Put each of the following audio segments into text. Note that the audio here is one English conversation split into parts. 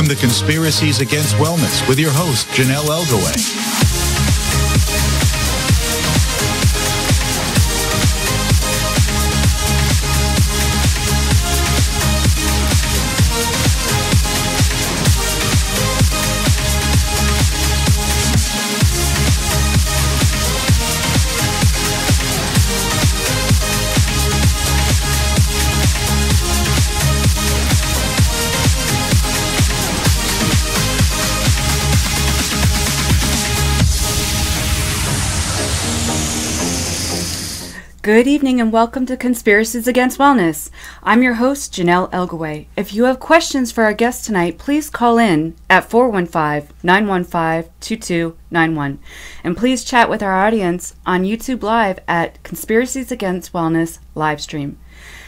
to Conspiracies Against Wellness with your host, Janelle Elgaway. Good evening and welcome to Conspiracies Against Wellness. I'm your host, Janelle Elgaway. If you have questions for our guest tonight, please call in at 415-915-2291. And please chat with our audience on YouTube Live at Conspiracies Against Wellness livestream.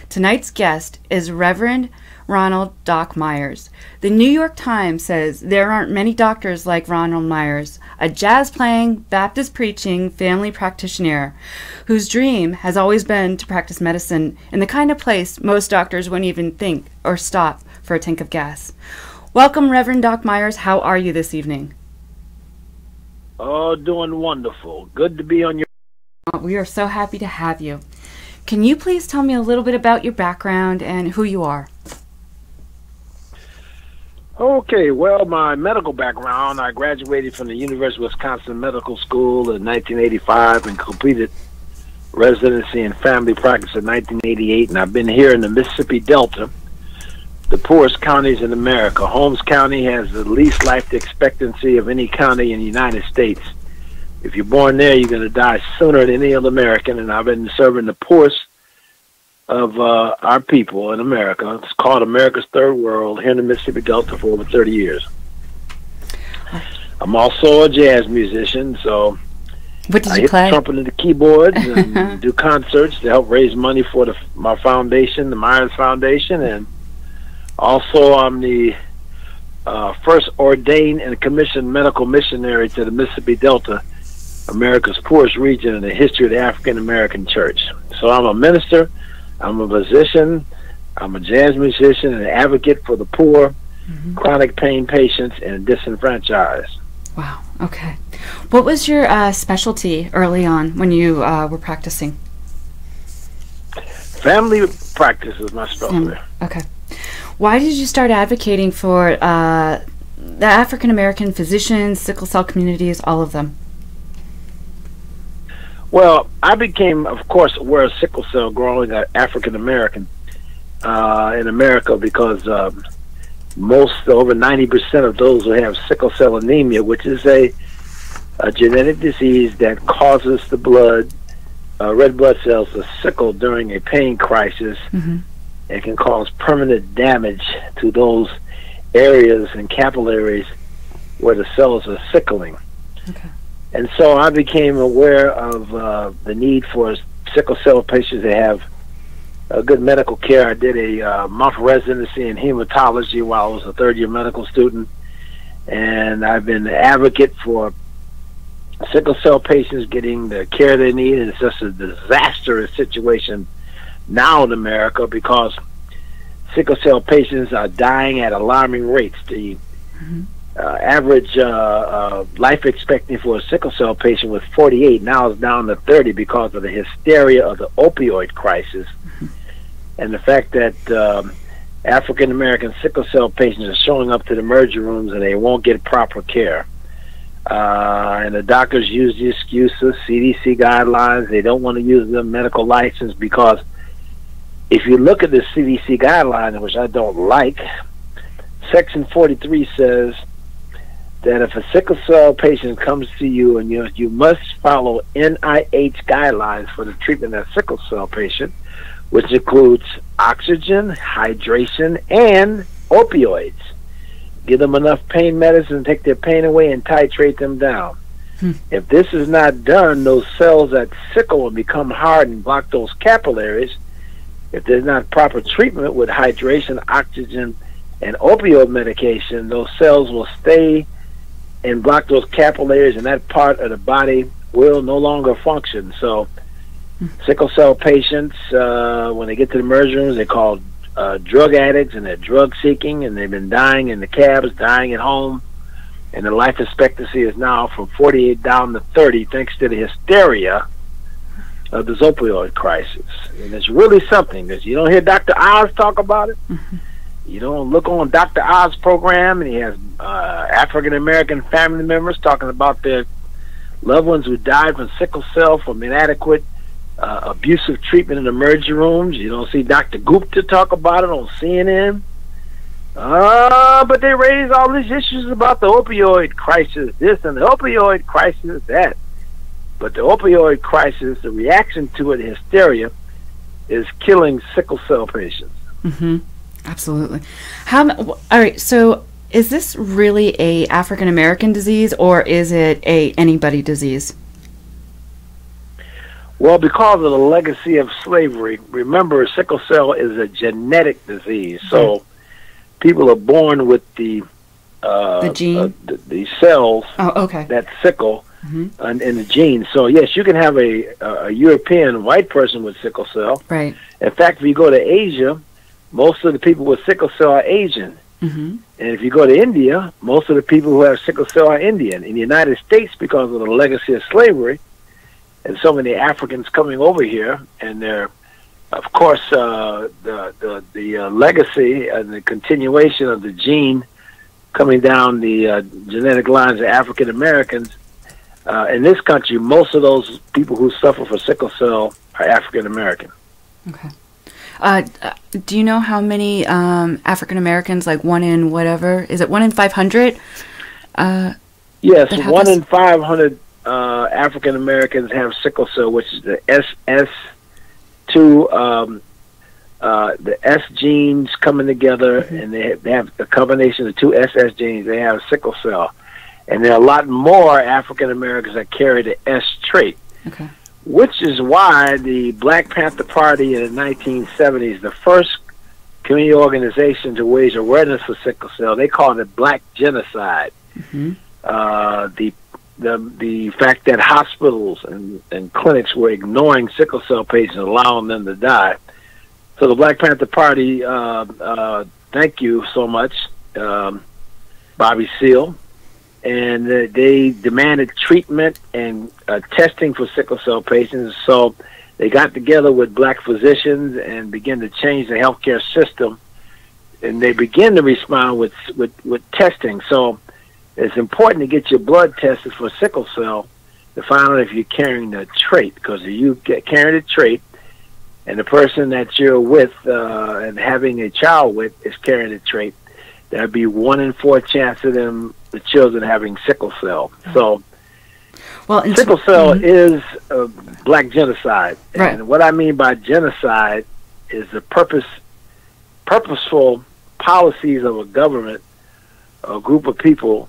Tonight's guest is Reverend Ronald Doc Myers. The New York Times says there aren't many doctors like Ronald Myers, a jazz-playing, Baptist-preaching family practitioner whose dream has always been to practice medicine in the kind of place most doctors wouldn't even think or stop for a tank of gas. Welcome, Reverend Doc Myers. How are you this evening? Oh, doing wonderful. Good to be on your... We are so happy to have you. Can you please tell me a little bit about your background and who you are? Okay, well, my medical background, I graduated from the University of Wisconsin Medical School in 1985 and completed residency in family practice in 1988, and I've been here in the Mississippi Delta, the poorest counties in America. Holmes County has the least life expectancy of any county in the United States. If you're born there, you're going to die sooner than any other American, and I've been serving the poorest of our people in America. It's called America's Third World here in the Mississippi Delta for over 30 years. I'm also a jazz musician, so what did I you hit play? the trumpet and the keyboards and do concerts to help raise money for my foundation, the Myers Foundation, and also I'm the first ordained and commissioned medical missionary to the Mississippi Delta, America's poorest region in the history of the African American church. So I'm a minister, I'm a physician, I'm a jazz musician, and an advocate for the poor, chronic pain patients, and disenfranchised. Wow, okay. What was your specialty early on when you were practicing? Family practice is my specialty. Okay. Why did you start advocating for the African American physicians, sickle cell communities, all of them? Well, I became, of course, aware of sickle cell growing African American in America because over 90% of those who have sickle cell anemia, which is a genetic disease that causes the red blood cells to sickle during a pain crisis, and can cause permanent damage to those areas and capillaries where the cells are sickling. Okay. And so I became aware of the need for sickle cell patients to have good medical care. I did a month residency in hematology while I was a third-year medical student, and I've been an advocate for sickle cell patients getting the care they need. And it's just a disastrous situation now in America because sickle cell patients are dying at alarming rates. The average life expectancy for a sickle cell patient was 48. Now it's down to 30 because of the hysteria of the opioid crisis and the fact that African American sickle cell patients are showing up to the emergency rooms and they won't get proper care. And the doctors use the excuse of CDC guidelines. They don't want to use the medical license because if you look at the CDC guidelines, which I don't like, Section 43 says that if a sickle cell patient comes to you and you must follow NIH guidelines for the treatment of a sickle cell patient, which includes oxygen, hydration, and opioids. Give them enough pain medicine, take their pain away, and titrate them down. If this is not done, those cells that sickle and become hard and block those capillaries. If there's not proper treatment with hydration, oxygen, and opioid medication, those cells will stay and block those capillaries, and that part of the body will no longer function. So sickle cell patients, when they get to the emergency rooms, they're called drug addicts, and they're drug seeking, and they've been dying in the cabs, dying at home, and the life expectancy is now from 48 down to 30 thanks to the hysteria of this opioid crisis. And it's really something that you don't hear Dr. Oz talk about it. Mm-hmm. You don't look on Dr. Oz's program, and he has African American family members talking about their loved ones who died from sickle cell from inadequate abusive treatment in emergency rooms. You don't see Dr. Gupta talk about it on CNN. But they raise all these issues about the opioid crisis, this, and the opioid crisis, that. But the opioid crisis, the reaction to it, hysteria, is killing sickle cell patients. Mm-hmm. Absolutely. All right, so is this really a African American disease, or is it a anybody disease? Well, because of the legacy of slavery, remember, sickle cell is a genetic disease. So people are born with the gene, the cells. Oh, okay. That sickle in the gene. So yes, you can have a European white person with sickle cell. Right. In fact, if you go to Asia, most of the people with sickle cell are Asian. Mm-hmm. And if you go to India, most of the people who have sickle cell are Indian. In the United States, because of the legacy of slavery, and so many Africans coming over here, and they're, of course, the legacy and the continuation of the gene coming down the genetic lines of African Americans. In this country, most of those people who suffer from sickle cell are African American. Okay. Do you know how many African Americans, like 1 in whatever, is it 1 in 500? Yes, 1 in 500 African Americans have sickle cell, which is the SS2, the S genes coming together, and they have a combination of 2 SS genes. They have sickle cell, and there are a lot more African Americans that carry the S trait. Okay. Which is why the Black Panther Party in the 1970s, the first community organization to raise awareness for sickle cell, they called it Black Genocide. Mm-hmm. The fact that hospitals and clinics were ignoring sickle cell patients, allowing them to die. So the Black Panther Party, thank you so much, Bobby Seale. And they demanded treatment and testing for sickle cell patients. So they got together with black physicians and began to change the healthcare system. And they began to respond with testing. So it's important to get your blood tested for sickle cell to find out if you're carrying the trait. Because if you carry the trait, and the person that you're with and having a child with is carrying the trait, there'd be 1 in 4 chance of them, the children, having sickle cell. So, sickle cell is black genocide. Right. And what I mean by genocide is the purposeful policies of a government, a group of people,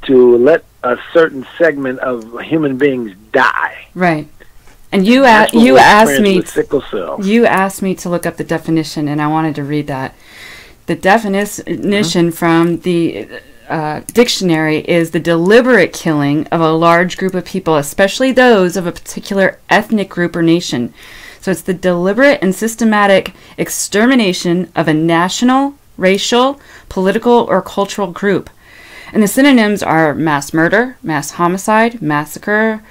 to let a certain segment of human beings die. Right. And you asked me to look up the definition, and I wanted to read that. The definition from the dictionary is the deliberate killing of a large group of people, especially those of a particular ethnic group or nation. So it's the deliberate and systematic extermination of a national, racial, political, or cultural group. And the synonyms are mass murder, mass homicide, massacre,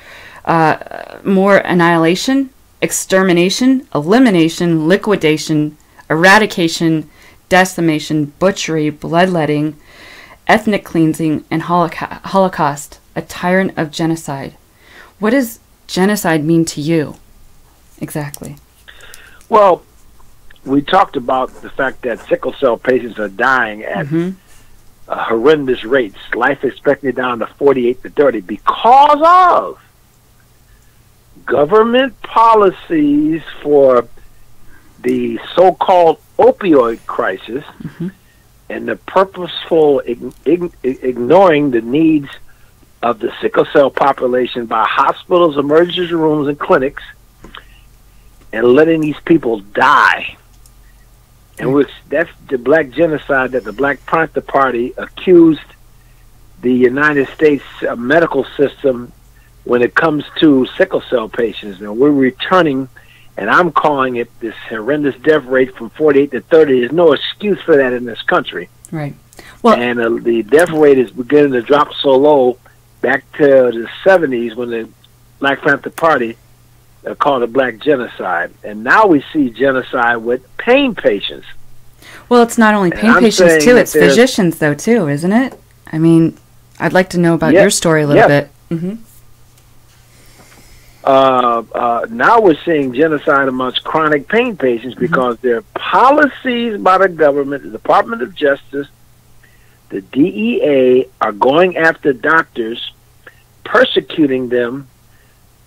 more annihilation, extermination, elimination, liquidation, eradication, decimation, butchery, bloodletting, ethnic cleansing, and holocaust, a tyrant of genocide. What does genocide mean to you exactly? Well, we talked about the fact that sickle cell patients are dying at horrendous rates, life expectancy down to 48 to 30, because of government policies for the so-called opioid crisis and the purposeful ignoring the needs of the sickle cell population by hospitals, emergency rooms, and clinics, and letting these people die. And which that's the black genocide that the Black Panther Party accused the United States medical system when it comes to sickle cell patients. And we're returning And I'm calling it this horrendous death rate from 48 to 30. There's no excuse for that in this country. Right. Well, and the death rate is beginning to drop so low back to the 70s when the Black Panther Party called it black genocide. And now we see genocide with pain patients. Well, it's not only pain patients, too. It's physicians, though, too, isn't it? I mean, I'd like to know about your story a little bit. Mm-hmm. Now we're seeing genocide amongst chronic pain patients because there are policies by the government, the Department of Justice, the DEA are going after doctors, persecuting them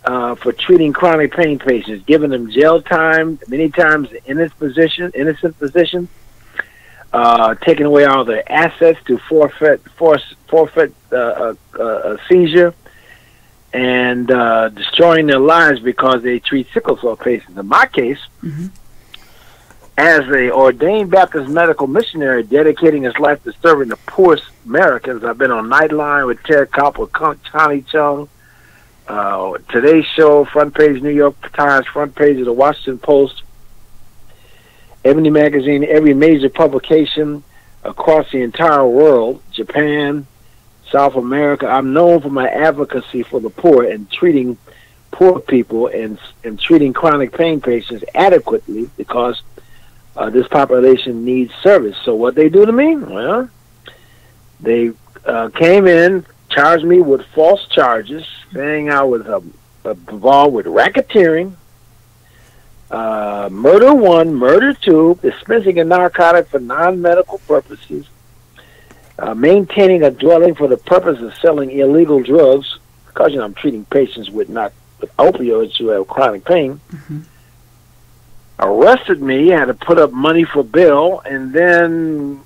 for treating chronic pain patients, giving them jail time, many times innocent physicians, taking away all their assets to forfeit a seizure, and destroying their lives because they treat sickle cell patients. In my case, as a ordained Baptist medical missionary dedicating his life to serving the poorest Americans, I've been on Nightline with Ted Kopp, with Connie Chung, Today's Show, front page New York Times, front page of the Washington Post, Ebony Magazine, every major publication across the entire world, Japan, South America. I'm known for my advocacy for the poor and treating poor people and treating chronic pain patients adequately because this population needs service. So what they do to me? Well, they came in, charged me with false charges, saying I was involved with racketeering, murder 1, murder 2, dispensing a narcotic for non-medical purposes, maintaining a dwelling for the purpose of selling illegal drugs, because I'm treating patients with opioids who have chronic pain. Arrested me, had to put up money for bail, and then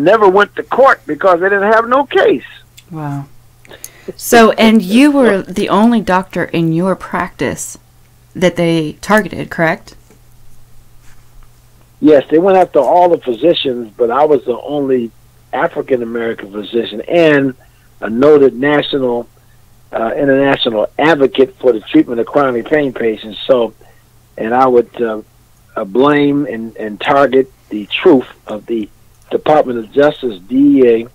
never went to court because they didn't have no case. Wow. So, and you were the only doctor in your practice that they targeted, correct? Yes, they went after all the physicians, but I was the only African-American physician and a noted national, international advocate for the treatment of chronic pain patients. So, and I would blame and target the truth of the Department of Justice, DEA,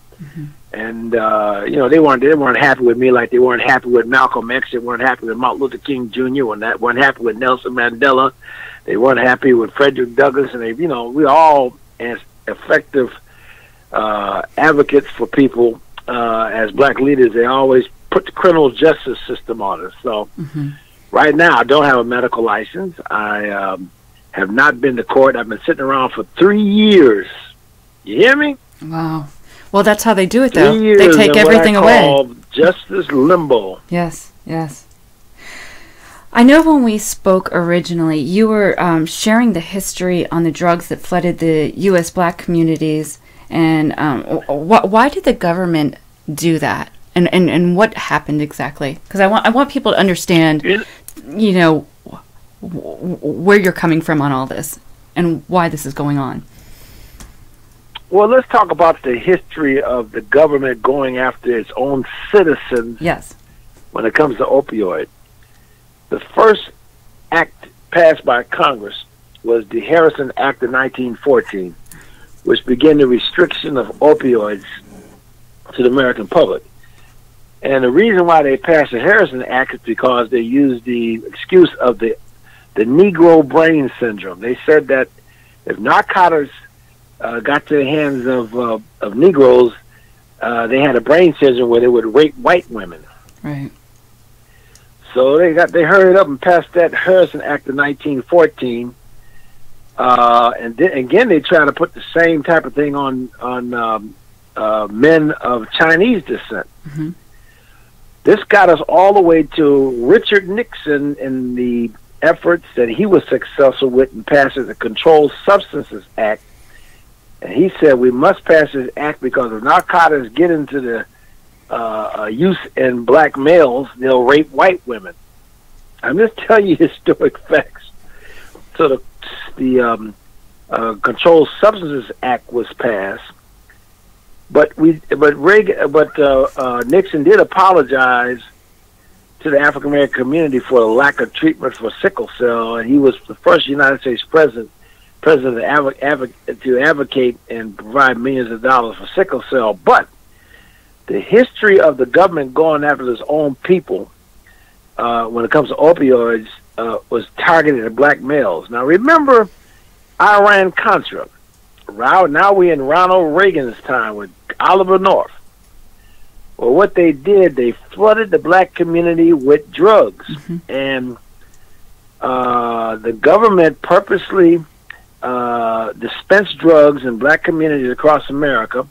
and they weren't happy with me like they weren't happy with Malcolm X. They weren't happy with Martin Luther King Jr. weren't happy with Nelson Mandela. They weren't happy with Frederick Douglass, and we all as effective advocates for people as black leaders. They always put the criminal justice system on us. So right now, I don't have a medical license. I have not been to court. I've been sitting around for 3 years. You hear me? Wow. Well, that's how they do it, though. 3 years They take everything away. Justice limbo. Yes, yes. I know when we spoke originally, you were sharing the history on the drugs that flooded the U.S. black communities, and why did the government do that, and what happened exactly? Because I want people to understand, where you're coming from on all this and why this is going on. Well, let's talk about the history of the government going after its own citizens. Yes. When it comes to opioid. The first act passed by Congress was the Harrison Act of 1914, which began the restriction of opioids to the American public. And the reason why they passed the Harrison Act is because they used the excuse of the Negro brain syndrome. They said that if narcotics got to the hands of Negroes, they had a brain syndrome where they would rape white women. Right. So they hurried up and passed that Harrison Act of 1914, and then again they try to put the same type of thing on men of Chinese descent. This got us all the way to Richard Nixon and the efforts that he was successful with in passing the Controlled Substances Act. And he said we must pass this act because if narcotics get into the use in black males, they'll rape white women. I'm just telling you historic facts. So the Controlled Substances Act was passed, but Nixon did apologize to the African American community for the lack of treatment for sickle cell, and he was the first United States president to advocate and provide millions of dollars for sickle cell. But the history of the government going after its own people when it comes to opioids was targeted at black males. Now remember Iran-Contra. Now we're in Ronald Reagan's time with Oliver North. Well, what they did, they flooded the black community with drugs. And the government purposely dispensed drugs in black communities across America,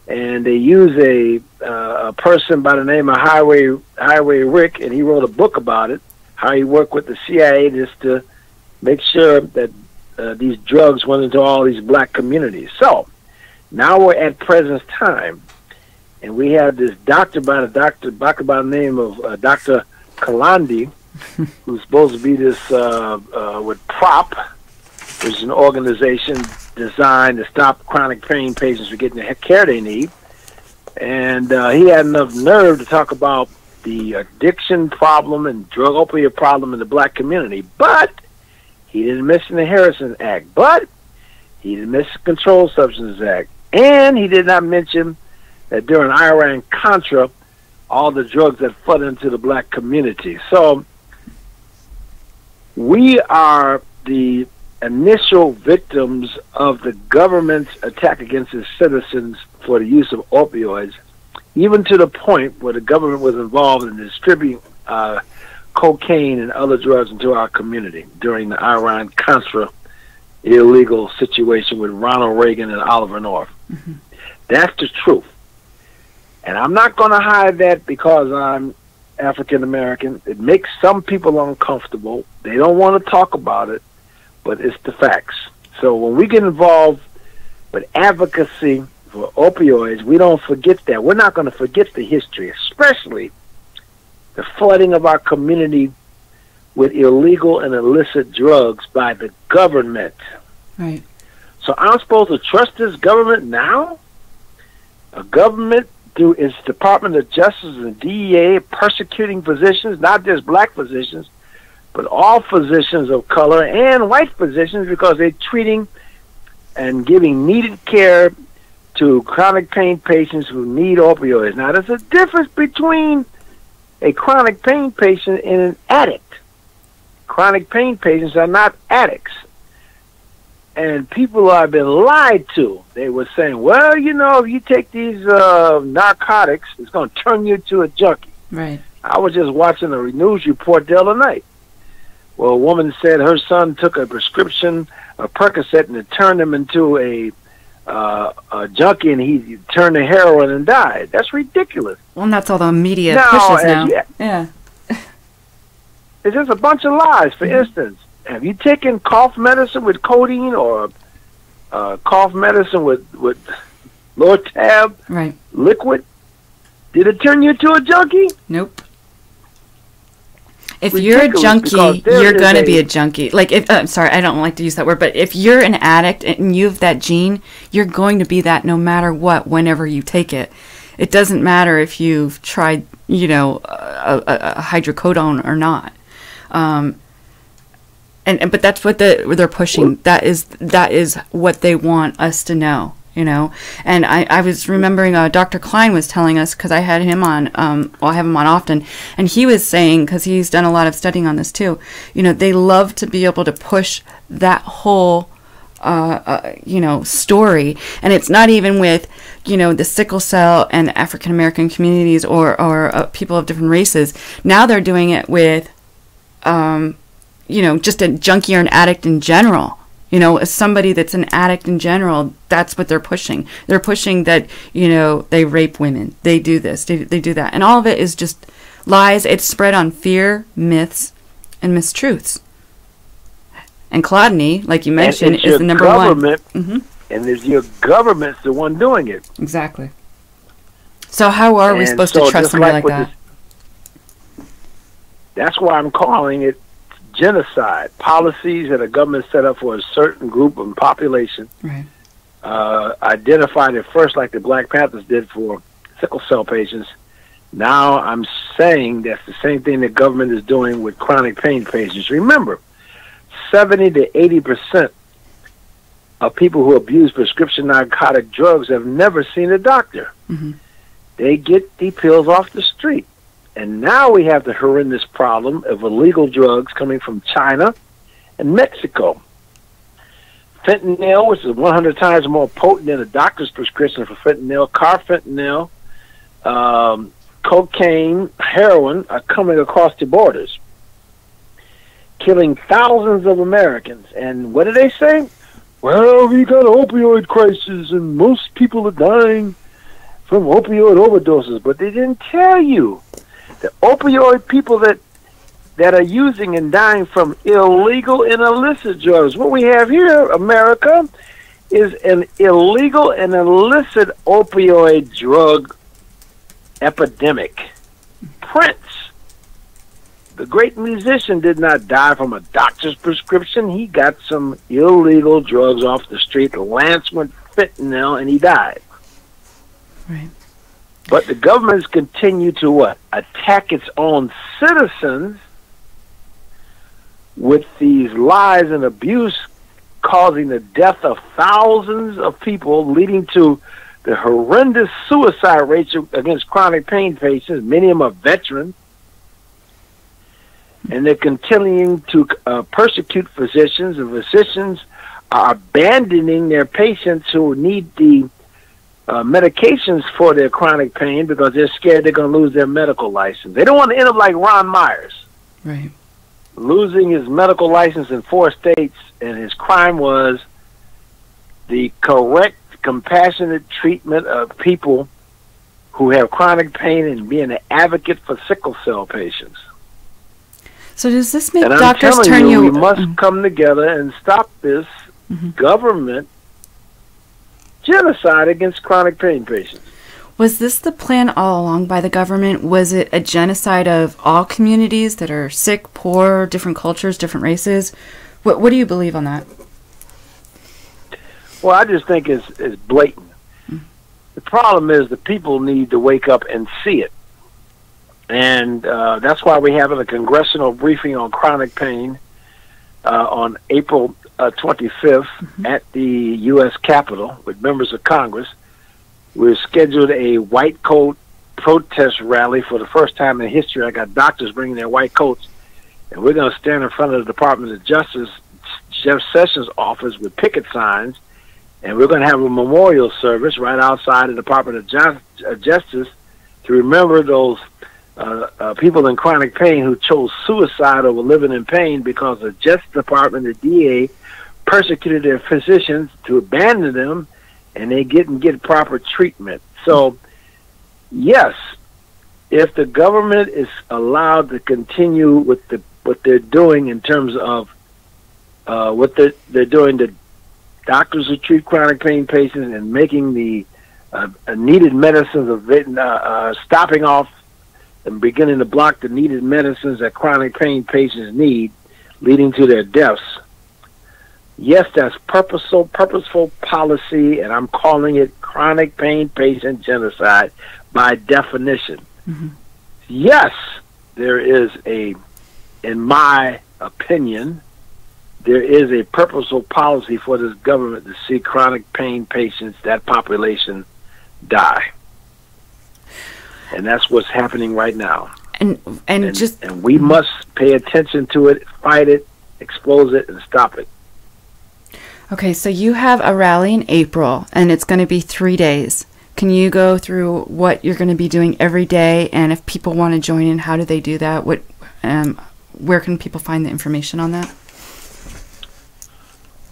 and they used a person by the name of Highway Rick, and he wrote a book about it, how he worked with the CIA just to make sure that these drugs went into all these black communities. So now we're at present time, and we have this doctor by the name of Dr. Kalandi, who's supposed to be this with PROP, which is an organization designed to stop chronic pain patients from getting the care they need. And he had enough nerve to talk about the addiction problem and drug opioid problem in the black community. But he didn't mention the Harrison Act. But he didn't mention the Controlled Substances Act. And he did not mention that during Iran-Contra, all the drugs that flooded into the black community. So we are the initial victims of the government's attack against its citizens for the use of opioids, even to the point where the government was involved in distributing cocaine and other drugs into our community during the Iran-Contra illegal situation with Ronald Reagan and Oliver North. That's the truth. And I'm not going to hide that because I'm African American. It makes some people uncomfortable. They don't want to talk about it, but it's the facts. So when we get involved with advocacy for opioids, we don't forget that. We're not going to forget the history, especially the flooding of our community with illegal and illicit drugs by the government. Right. So I'm supposed to trust this government now? A government through its Department of Justice and DEA persecuting physicians, not just black physicians, but all physicians of color and white physicians, because they're treating and giving needed care to chronic pain patients who need opioids. Now, there's a difference between a chronic pain patient and an addict. Chronic pain patients are not addicts. And people have been lied to. They were saying, well, you know, if you take these narcotics, it's going to turn you into a junkie. Right. I was just watching a news report the other night. Well, a woman said her son took a prescription, a Percocet, and it turned him into a junkie, and he turned to heroin and died. That's ridiculous. Well, and that's all the media pushes now. Yeah. It's just a bunch of lies. For instance, have you taken cough medicine with codeine or cough medicine with Lortab liquid? Did it turn you into a junkie? Nope. If you're a junkie, you're going to be a junkie. Like, if I'm sorry, I don't like to use that word, but if you're an addict and you have that gene, you're going to be that no matter what, whenever you take it. It doesn't matter if you've tried, you know, a hydrocodone or not. But that's what they're pushing. That is what they want us to know, you know. And I was remembering Dr. Klein was telling us, because I had him on, I have him on often, and he was saying, because he's done a lot of studying on this too, you know, they love to be able to push that whole you know, story. And it's not even with, you know, the sickle cell and African American communities or people of different races. Now they're doing it with you know, just a junkie or an addict in general. You know, as somebody that's an addict in general, that's what they're pushing. They're pushing that, you know, they rape women, they do this, they do that. And all of it is just lies. It's spread on fear, myths, and mistruths. And Claudney, like you mentioned, is the number one. And it's your government's the one doing it. Exactly. So how are we supposed to trust somebody like that? That's why I'm calling it genocide. Policies that a government set up for a certain group of population, identified at first like the Black Panthers did for sickle cell patients, Now I'm saying that's the same thing the government is doing with chronic pain patients. Remember, 70 to 80% of people who abuse prescription narcotic drugs have never seen a doctor. Mm-hmm. They get the pills off the street. And now we have the horrendous problem of illegal drugs coming from China and Mexico. Fentanyl, which is 100 times more potent than a doctor's prescription for fentanyl, carfentanil, cocaine, heroin are coming across the borders, killing thousands of Americans. And what do they say? Well, we got an opioid crisis and most people are dying from opioid overdoses. But they didn't tell you the opioid people that are using and dying from illegal and illicit drugs. What we have here, America, is an illegal and illicit opioid drug epidemic. Prince, the great musician, did not die from a doctor's prescription. He got some illegal drugs off the street. Lance went fentanyl and he died. Right. But the governments continue to what? Attack its own citizens with these lies and abuse, causing the death of thousands of people, leading to the horrendous suicide rates against chronic pain patients. Many of them are veterans. And they're continuing to persecute physicians, and physicians are abandoning their patients who need the medications for their chronic pain because they're scared they're going to lose their medical license. They don't want to end up like Ron Myers, Right. losing his medical license in 4 states, and his crime was the correct, compassionate treatment of people who have chronic pain and being an advocate for sickle cell patients. So does this make And I'm doctors telling turn you? we must come together and stop this government genocide against chronic pain patients. Was this the plan all along by the government? Was it a genocide of all communities that are sick, poor, different cultures, different races? What do you believe on that? Well, I just think it's blatant. The problem is the people need to wake up and see it. And that's why we're having a congressional briefing on chronic pain on April 25th at the U.S. Capitol with members of Congress. We've scheduled a white coat protest rally for the first time in history. I got doctors bringing their white coats, and we're going to stand in front of the Department of Justice, Jeff Sessions' office with picket signs, and we're going to have a memorial service right outside the Department of Justice to remember those people in chronic pain who chose suicide over living in pain because the Justice Department, the DA, persecuted their physicians to abandon them, and they didn't get proper treatment. So, yes, if the government is allowed to continue with what they're doing in terms of what they're doing to doctors who treat chronic pain patients and making the needed medicines stopping off and beginning to block the needed medicines that chronic pain patients need, leading to their deaths. Yes, that's purposeful policy, and I'm calling it chronic pain patient genocide by definition. Yes, there is in my opinion, there is a purposeful policy for this government to see chronic pain patients, that population, die. And that's what's happening right now. And we must pay attention to it, fight it, expose it, and stop it. Okay, so you have a rally in April, and it's going to be 3 days. Can you go through what you're going to be doing every day, and if people want to join in, how do they do that? Where can people find the information on that?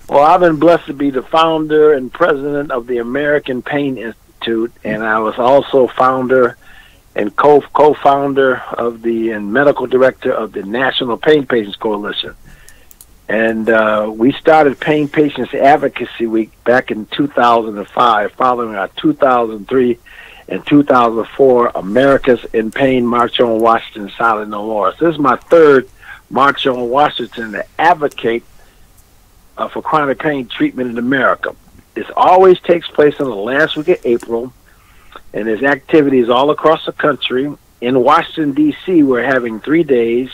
Well, I've been blessed to be the founder and president of the American Pain Institute, and I was also founder and co-founder of and medical director of the National Pain Patients Coalition. And we started Pain Patients Advocacy Week back in 2005, following our 2003 and 2004 America's in Pain March on Washington, Silent No More. So this is my third March on Washington to advocate for chronic pain treatment in America. This always takes place in the last week of April, and there's activities all across the country. in Washington, D.C., we're having 3 days.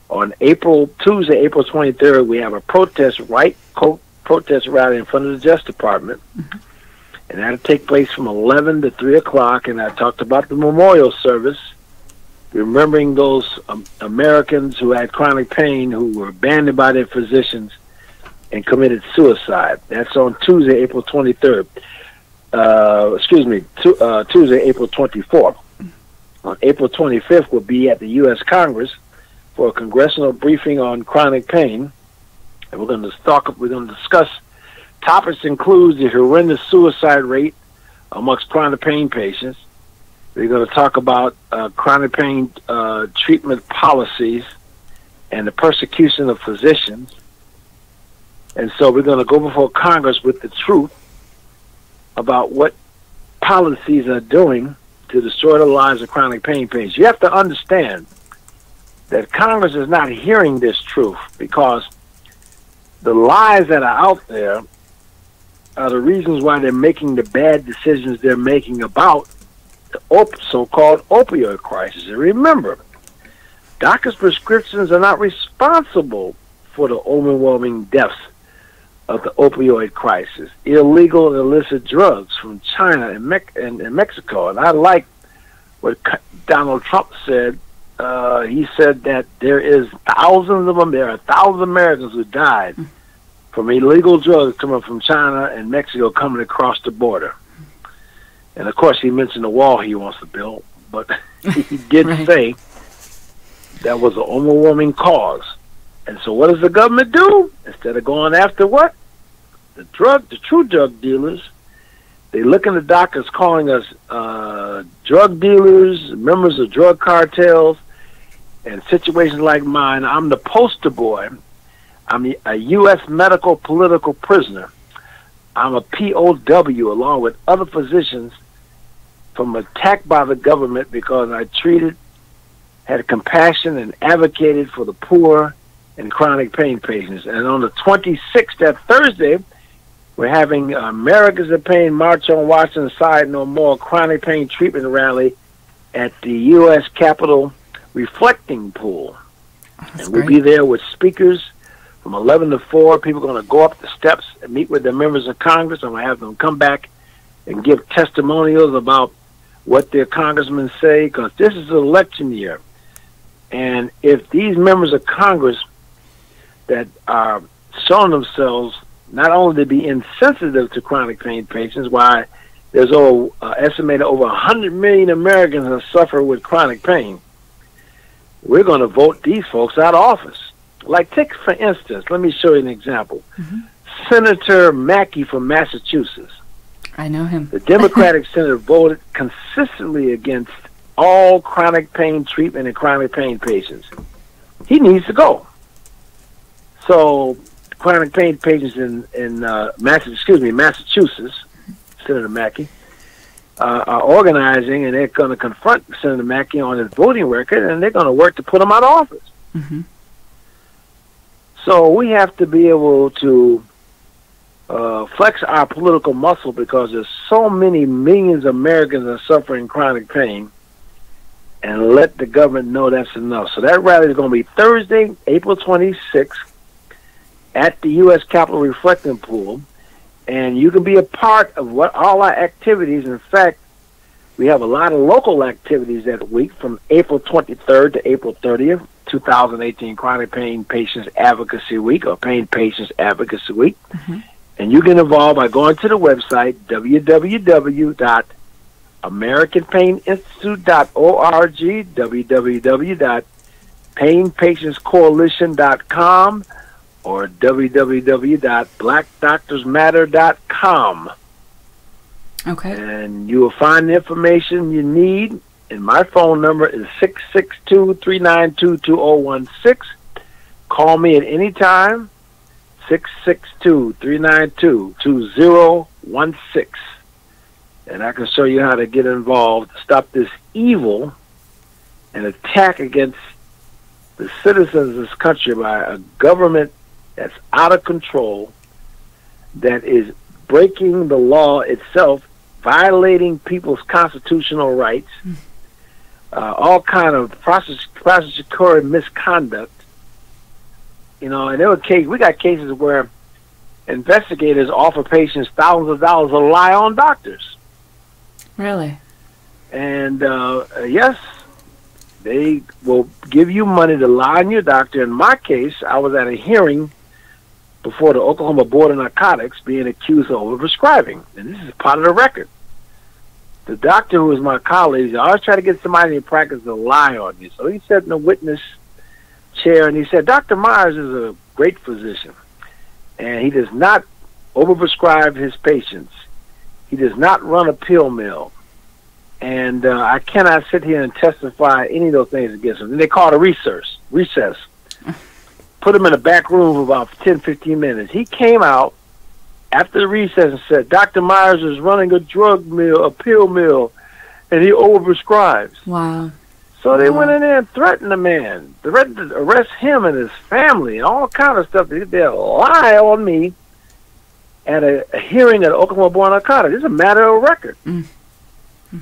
On Tuesday, April 23rd, we have a protest rally in front of the Justice Department. Mm-hmm. And that'll take place from 11 to 3 o'clock. And I talked about the memorial service, remembering those Americans who had chronic pain, who were abandoned by their physicians and committed suicide. That's on Tuesday, April 23rd. Tuesday, April 24th. On April 25th, we'll be at the U.S. Congress for a congressional briefing on chronic pain. And we're going to discuss topics include the horrendous suicide rate amongst chronic pain patients. We're going to talk about chronic pain treatment policies and the persecution of physicians. And so we're going to go before Congress with the truth about what policies are doing to destroy the lives of chronic pain patients. You have to understand that Congress is not hearing this truth because the lies that are out there are the reasons why they're making the bad decisions they're making about the so-called opioid crisis. And remember, doctors' prescriptions are not responsible for the overwhelming deaths of the opioid crisis. Illegal and illicit drugs from China and Mexico. And I like what Donald Trump said. He said that there are thousands of Americans who died from illegal drugs coming from China and Mexico coming across the border. And of course, he mentioned the wall he wants to build, but he did say that was an overwhelming cause. And so what does the government do? Instead of going after what? The true drug dealers, they look in the doctors calling us drug dealers, members of drug cartels, and situations like mine. I'm the poster boy. I'm a U.S. medical political prisoner. I'm a POW along with other physicians from attack by the government because I had compassion and advocated for the poor and chronic pain patients. And on the 26th, that Thursday, we're having Americans in Pain March on Washington Side No More chronic pain treatment rally at the U.S. Capitol Reflecting Pool. And we'll be there with speakers from 11 to 4. People are going to go up the steps and meet with their members of Congress. I'm going to have them come back and give testimonials about what their congressmen say, because this is an election year. And if these members of Congress that are showing themselves not only to be insensitive to chronic pain patients, why there's estimated over 100 million Americans that suffer with chronic pain, we're going to vote these folks out of office. Like, take, for instance, let me show you an example. Mm-hmm. Senator Mackey from Massachusetts. I know him. The Democratic senator voted consistently against all chronic pain treatment in chronic pain patients. He needs to go. So, chronic pain patients in Massachusetts, Senator Mackey, are organizing, and they're going to confront Senator Mackey on his voting record, and they're going to work to put him out of office. Mm-hmm. So we have to be able to flex our political muscle because there's so many millions of Americans that are suffering chronic pain, and let the government know that's enough. So that rally is going to be Thursday, April 26th at the U.S. Capitol Reflecting Pool, and you can be a part of all our activities. In fact, we have a lot of local activities that week from April 23rd to April 30th, 2018, Chronic Pain Patients Advocacy Week, or Pain Patients Advocacy Week. Mm-hmm. And you get involved by going to the website, www.americanpaininstitute.org, www.painpatientscoalition.com, or www.blackdoctorsmatter.com. Okay. And you will find the information you need. And my phone number is 662-392-2016. Call me at any time, 662-392-2016. And I can show you how to get involved, stop this evil and attack against the citizens of this country by a government that's out of control, that is breaking the law itself, violating people's constitutional rights, all kind of prosecutory misconduct. You know, and we got cases where investigators offer patients thousands of dollars to lie on doctors. Really? And yes, they will give you money to lie on your doctor. In my case, I was at a hearing before the Oklahoma Board of Narcotics being accused of overprescribing. And this is part of the record. The doctor, who was my colleague, I always try to get somebody in practice to lie on you. So he sat in the witness chair and he said, Dr. Myers is a great physician. And he does not overprescribe his patients. He does not run a pill mill. And I cannot sit here and testify any of those things against him. And they called a recess. Put him in a back room for about 10, 15 minutes. He came out after the recess and said, Dr. Myers is running a drug mill, a pill mill, and he overprescribes. Wow. So they went in there and threatened the man, threatened to arrest him and his family, and all kind of stuff. They lie on me at a hearing at Oklahoma Board of Narcotics. It's a matter of record. I'm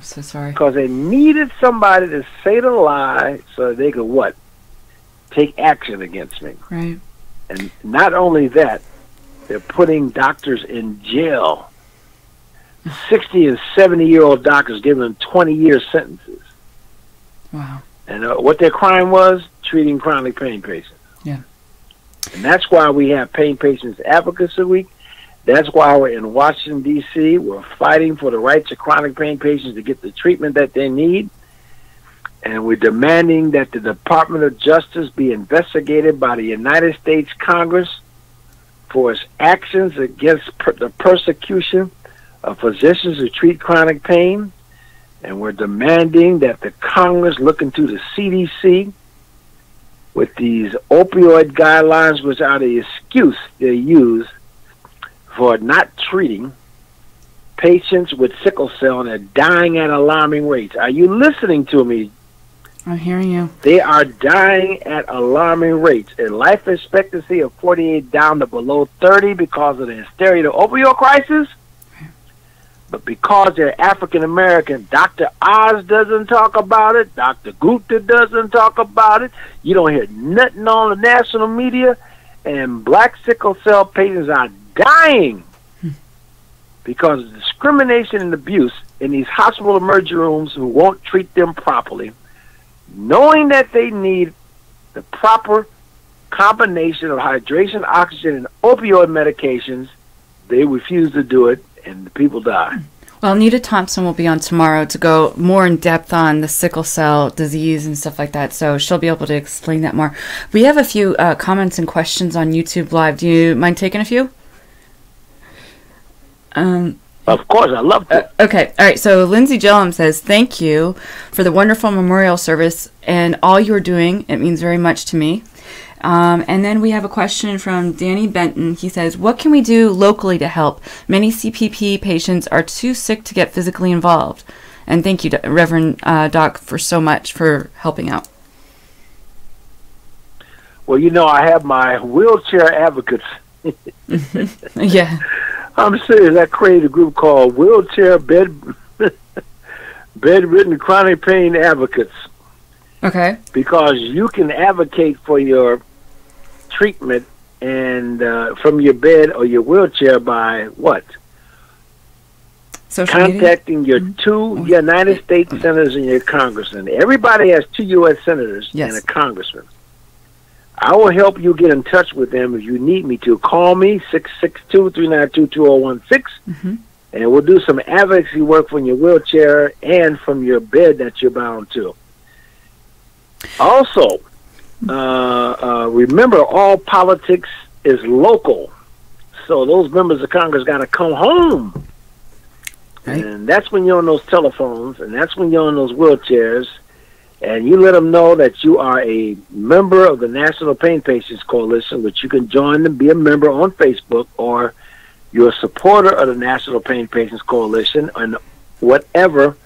so sorry. Because they needed somebody to say the lie so they could what? Take action against me. Right. And not only that, they're putting doctors in jail. 60 and 70-year-old doctors giving them 20-year sentences. Wow. And what their crime was? Treating chronic pain patients. Yeah. And that's why we have Pain Patients Advocacy Week. That's why we're in Washington, D.C. We're fighting for the rights of chronic pain patients to get the treatment that they need. And we're demanding that the Department of Justice be investigated by the United States Congress for its actions against the persecution of physicians who treat chronic pain. And we're demanding that the Congress look into the CDC with these opioid guidelines, which are the excuse they use for not treating patients with sickle cell, and they're dying at alarming rates. Are you listening to me? I'm hearing you. They are dying at alarming rates. A life expectancy of 48 down to below 30 because of the hysteria, the opioid crisis. But because they're African American, Dr. Oz doesn't talk about it. Dr. Gupta doesn't talk about it. You don't hear nothing on the national media. And black sickle cell patients are dying because of discrimination and abuse in these hospital emergency rooms who won't treat them properly, knowing that they need the proper combination of hydration, oxygen, and opioid medications. They refuse to do it, and the people die. Well, Nita Thompson will be on tomorrow to go more in depth on the sickle cell disease and stuff like that, so she'll be able to explain that more. We have a few comments and questions on YouTube Live. Do you mind taking a few? Of course, I love to. Okay, all right. So Lindsay Gillum says, thank you for the wonderful memorial service and all you're doing. It means very much to me. And then we have a question from Danny Benton. He says, what can we do locally to help? Many CPP patients are too sick to get physically involved. And thank you, Reverend Doc, for so much for helping out. Well, you know, I have my wheelchair advocates. Yeah. I'm serious. I created a group called Wheelchair Bedridden Chronic Pain Advocates. Okay. Because you can advocate for your treatment and from your bed or your wheelchair by what? Social contacting media? your two United States senators and your congressman. Everybody has 2 U.S. senators and a congressman. I will help you get in touch with them if you need me to. Call me, 662-392-2016, and we'll do some advocacy work from your wheelchair and from your bed that you're bound to. Also, remember, all politics is local. So those members of Congress got to come home. Right. And that's when you're on those telephones, and that's when you're on those wheelchairs, and you let them know that you are a member of the National Pain Patients Coalition, which you can join and be a member on Facebook, or you're a supporter of the National Pain Patients Coalition, and whatever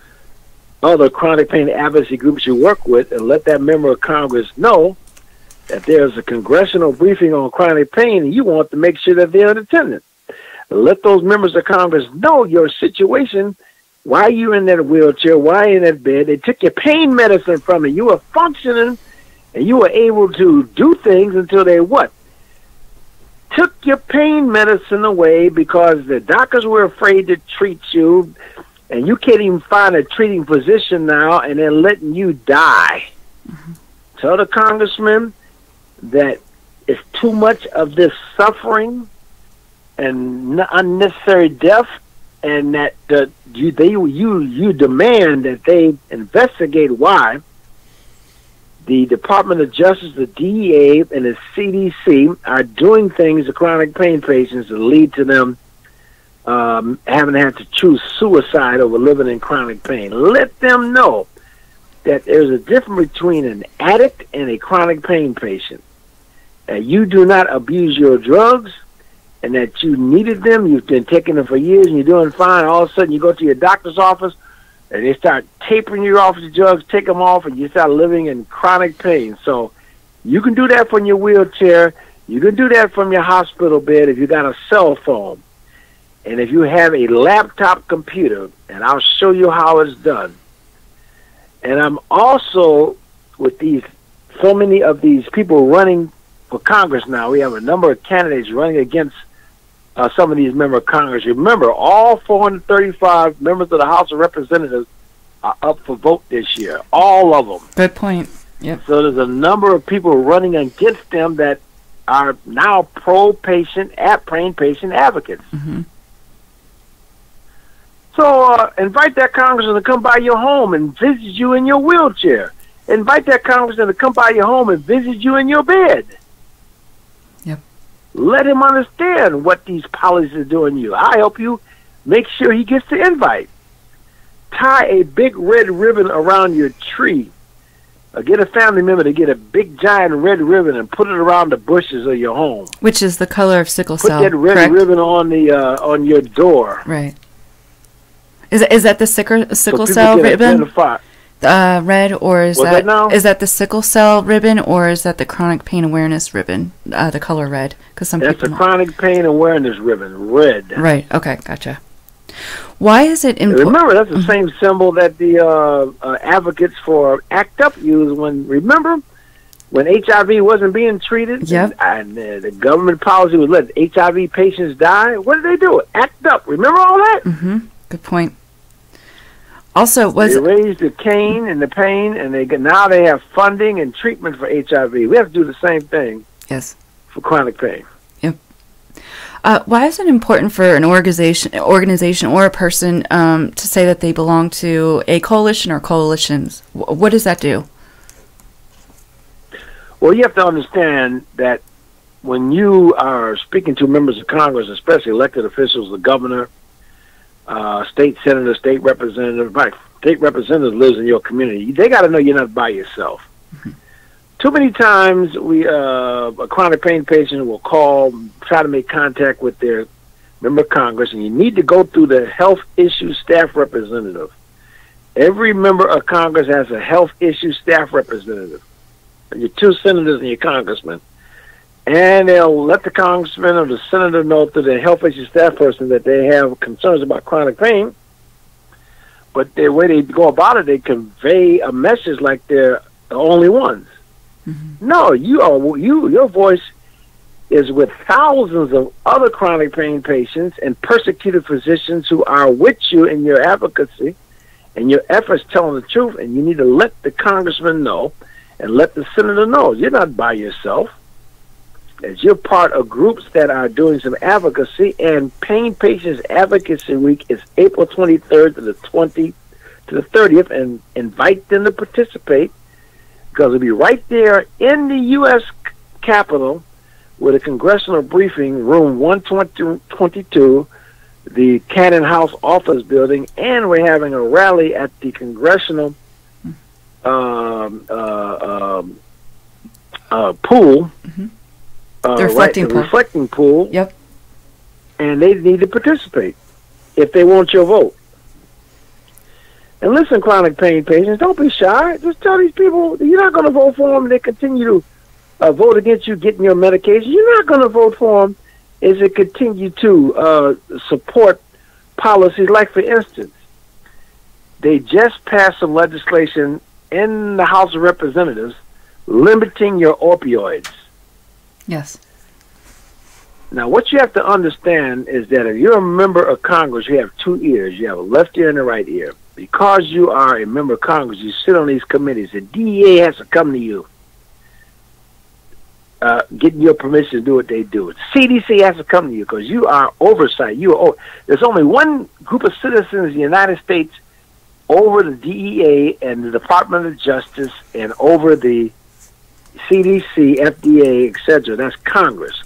other chronic pain advocacy groups you work with, and let that member of Congress know that there's a congressional briefing on chronic pain, and you want to make sure that they're in attendance. Let those members of Congress know your situation Why are you in that wheelchair? Why are you in that bed? They took your pain medicine from you. You were functioning, and you were able to do things until they what? Took your pain medicine away because the doctors were afraid to treat you, and you can't even find a treating physician now, and they're letting you die. Mm-hmm. Tell the congressman that it's too much of this suffering and unnecessary death, and that you demand that they investigate why the Department of Justice, the DEA, and the CDC are doing things to chronic pain patients that lead to them having had to choose suicide over living in chronic pain. Let them know that there's a difference between an addict and a chronic pain patient. You do not abuse your drugs, and that you needed them. You've been taking them for years, and you're doing fine. All of a sudden, you go to your doctor's office, and they start tapering you off the drugs, take them off, and you start living in chronic pain. So you can do that from your wheelchair. You can do that from your hospital bed if you got a cell phone. And if you have a laptop computer, and I'll show you how it's done. And I'm also, with so many of these people running for Congress now, we have a number of candidates running against some of these members of Congress. Remember, all 435 members of the House of Representatives are up for vote this year. All of them. Good point. Yep. So there's a number of people running against them that are now pro-patient, pain patient advocates. Mm-hmm. So invite that congressman to come by your home and visit you in your wheelchair. Invite that congressman to come by your home and visit you in your bed. Yep. Let him understand what these policies are doing to you. I help you make sure he gets the invite. Tie a big red ribbon around your tree. Get a family member to get a big giant red ribbon and put it around the bushes of your home. Which is the color of sickle cell. Put that red correct? ribbon on your door. Right. Is that the sickle So cell ribbon? Red, or is that the sickle cell ribbon, or is that the chronic pain awareness ribbon? The color red, because that's the chronic pain awareness ribbon, red. Right. Okay. Gotcha. Why is it important? Remember, that's the same symbol that the advocates for ACT UP used when HIV wasn't being treated. Yep. And the government policy was let HIV patients die. What did they do? ACT UP. Remember all that? Mm-hmm. Good point. Also, they raised the cane and the pain, and now they have funding and treatment for HIV. We have to do the same thing. Yes. For chronic pain. Yep. Why is it important for an organization or a person to say that they belong to a coalition or coalitions? What does that do? Well, you have to understand that when you are speaking to members of Congress, especially elected officials, the governor, state senator, state representative, state representative lives in your community, they got to know you're not by yourself. Mm-hmm. Too many times a chronic pain patient will call, try to make contact with their member of Congress, and you need to go through the health issue staff representative. Every member of Congress has a health issue staff representative. Your two senators and your congressman. And they'll let the congressman or the senator know through the health issue staff person that they have concerns about chronic pain. But the way they go about it, they convey a message like they're the only ones. Mm-hmm. No, your voice is with thousands of other chronic pain patients and persecuted physicians who are with you in your advocacy and your efforts telling the truth, and you need to let the congressman know and let the senator know you're not by yourself. As you're part of groups that are doing some advocacy, and Pain Patients Advocacy Week is April 23rd to the 30th, and invite them to participate, because it'll be right there in the U.S. Capitol with a congressional briefing, room 122, the Cannon House office building, and we're having a rally at the congressional pool. Mm-hmm. The reflecting pool. Yep. And they need to participate if they want your vote. And listen, chronic pain patients, don't be shy. Just tell these people you're not going to vote for them, and they continue to vote against you getting your medication. You're not going to vote for them as they continue to support policies like, for instance, They just passed some legislation in the House of Representatives limiting your opioids. Yes. Now, what you have to understand is that if you're a member of Congress, you have two ears. You have a left ear and a right ear. Because you are a member of Congress, you sit on these committees. The DEA has to come to you, getting your permission to do what they do. CDC has to come to you because you are oversight. There's only one group of citizens in the United States over the DEA and the Department of Justice and over the CDC, FDA, etc. That's Congress.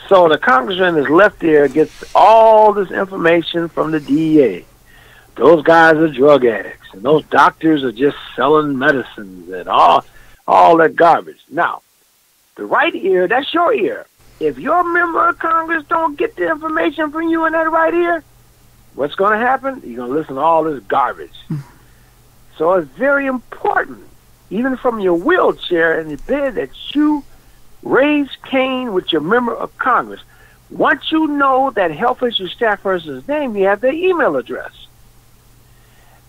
So the congressman in his left ear gets all this information from the DEA. Those guys are drug addicts, and those doctors are just selling medicines and all that garbage. Now, the right ear, that's your ear. If your member of Congress don't get the information from you in that right ear, what's going to happen? You're going to listen to all this garbage. So it's very important, even from your wheelchair in the bed, that you raise Cain with your member of Congress. Once you know that health issue staff person's name, you have their email address.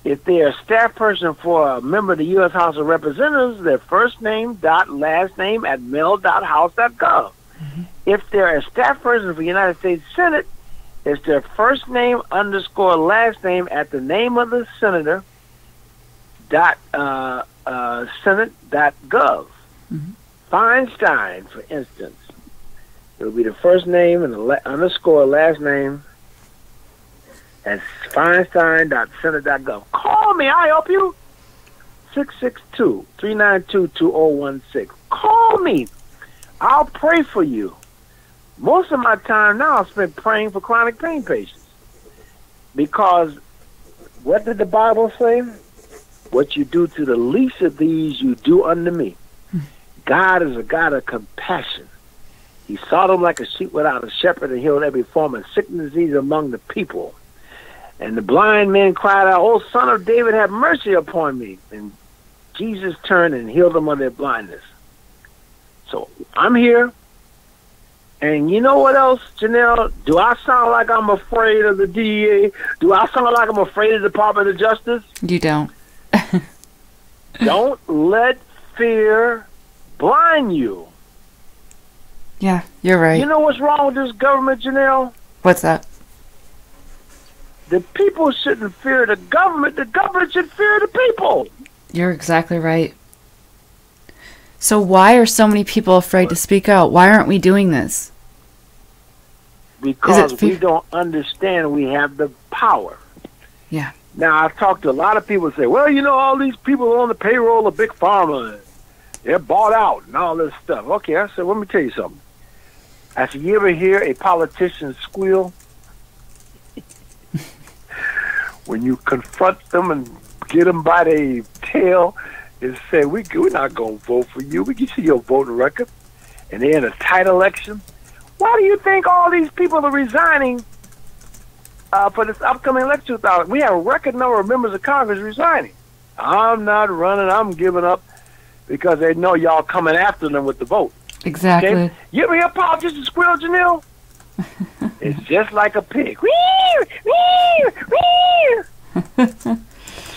If they are a staff person for a member of the U.S. House of Representatives, their first name dot last name at mail.house.gov. If they're a staff person for the United States Senate, it's their first name underscore last name at the name of the senator dot senate.gov. Feinstein, for instance, it'll be the first name and the underscore last name at feinstein.senate.gov. Call me, I'll help you. 662-392-2016. Call me. I'll pray for you. Most of my time now I spent praying for chronic pain patients. Because what did the Bible say? What you do to the least of these, you do unto me. God is a God of compassion. He saw them like a sheep without a shepherd and healed every form of sickness and disease among the people. And the blind men cried out, "O Son of David, have mercy upon me." And Jesus turned and healed them of their blindness. So I'm here. And you know what else, Janelle? Do I sound like I'm afraid of the DEA? Do I sound like I'm afraid of the Department of Justice? You don't. Don't let fear blind you. Yeah, you're right. You know what's wrong with this government, Janelle? What's that? The people shouldn't fear the government. The government should fear the people. You're exactly right. So why are so many people afraid to speak out? Why aren't we doing this? Because we don't understand we have the power. Yeah. Now, I've talked to a lot of people who say, well, you know, all these people are on the payroll of Big Pharma. They're bought out and all this stuff. Okay, I said, let me tell you something. I said, you ever hear a politician squeal? When you confront them and get them by their tail and say, we're not going to vote for you. We can see your voting record. And they're in a tight election. Why do you think all these people are resigning for this upcoming election? We have a record number of members of Congress resigning. I'm not running. I'm giving up because they know y'all coming after them with the vote. Exactly. Okay? You ever hear politicians squeal, Janelle? It's just like a pig.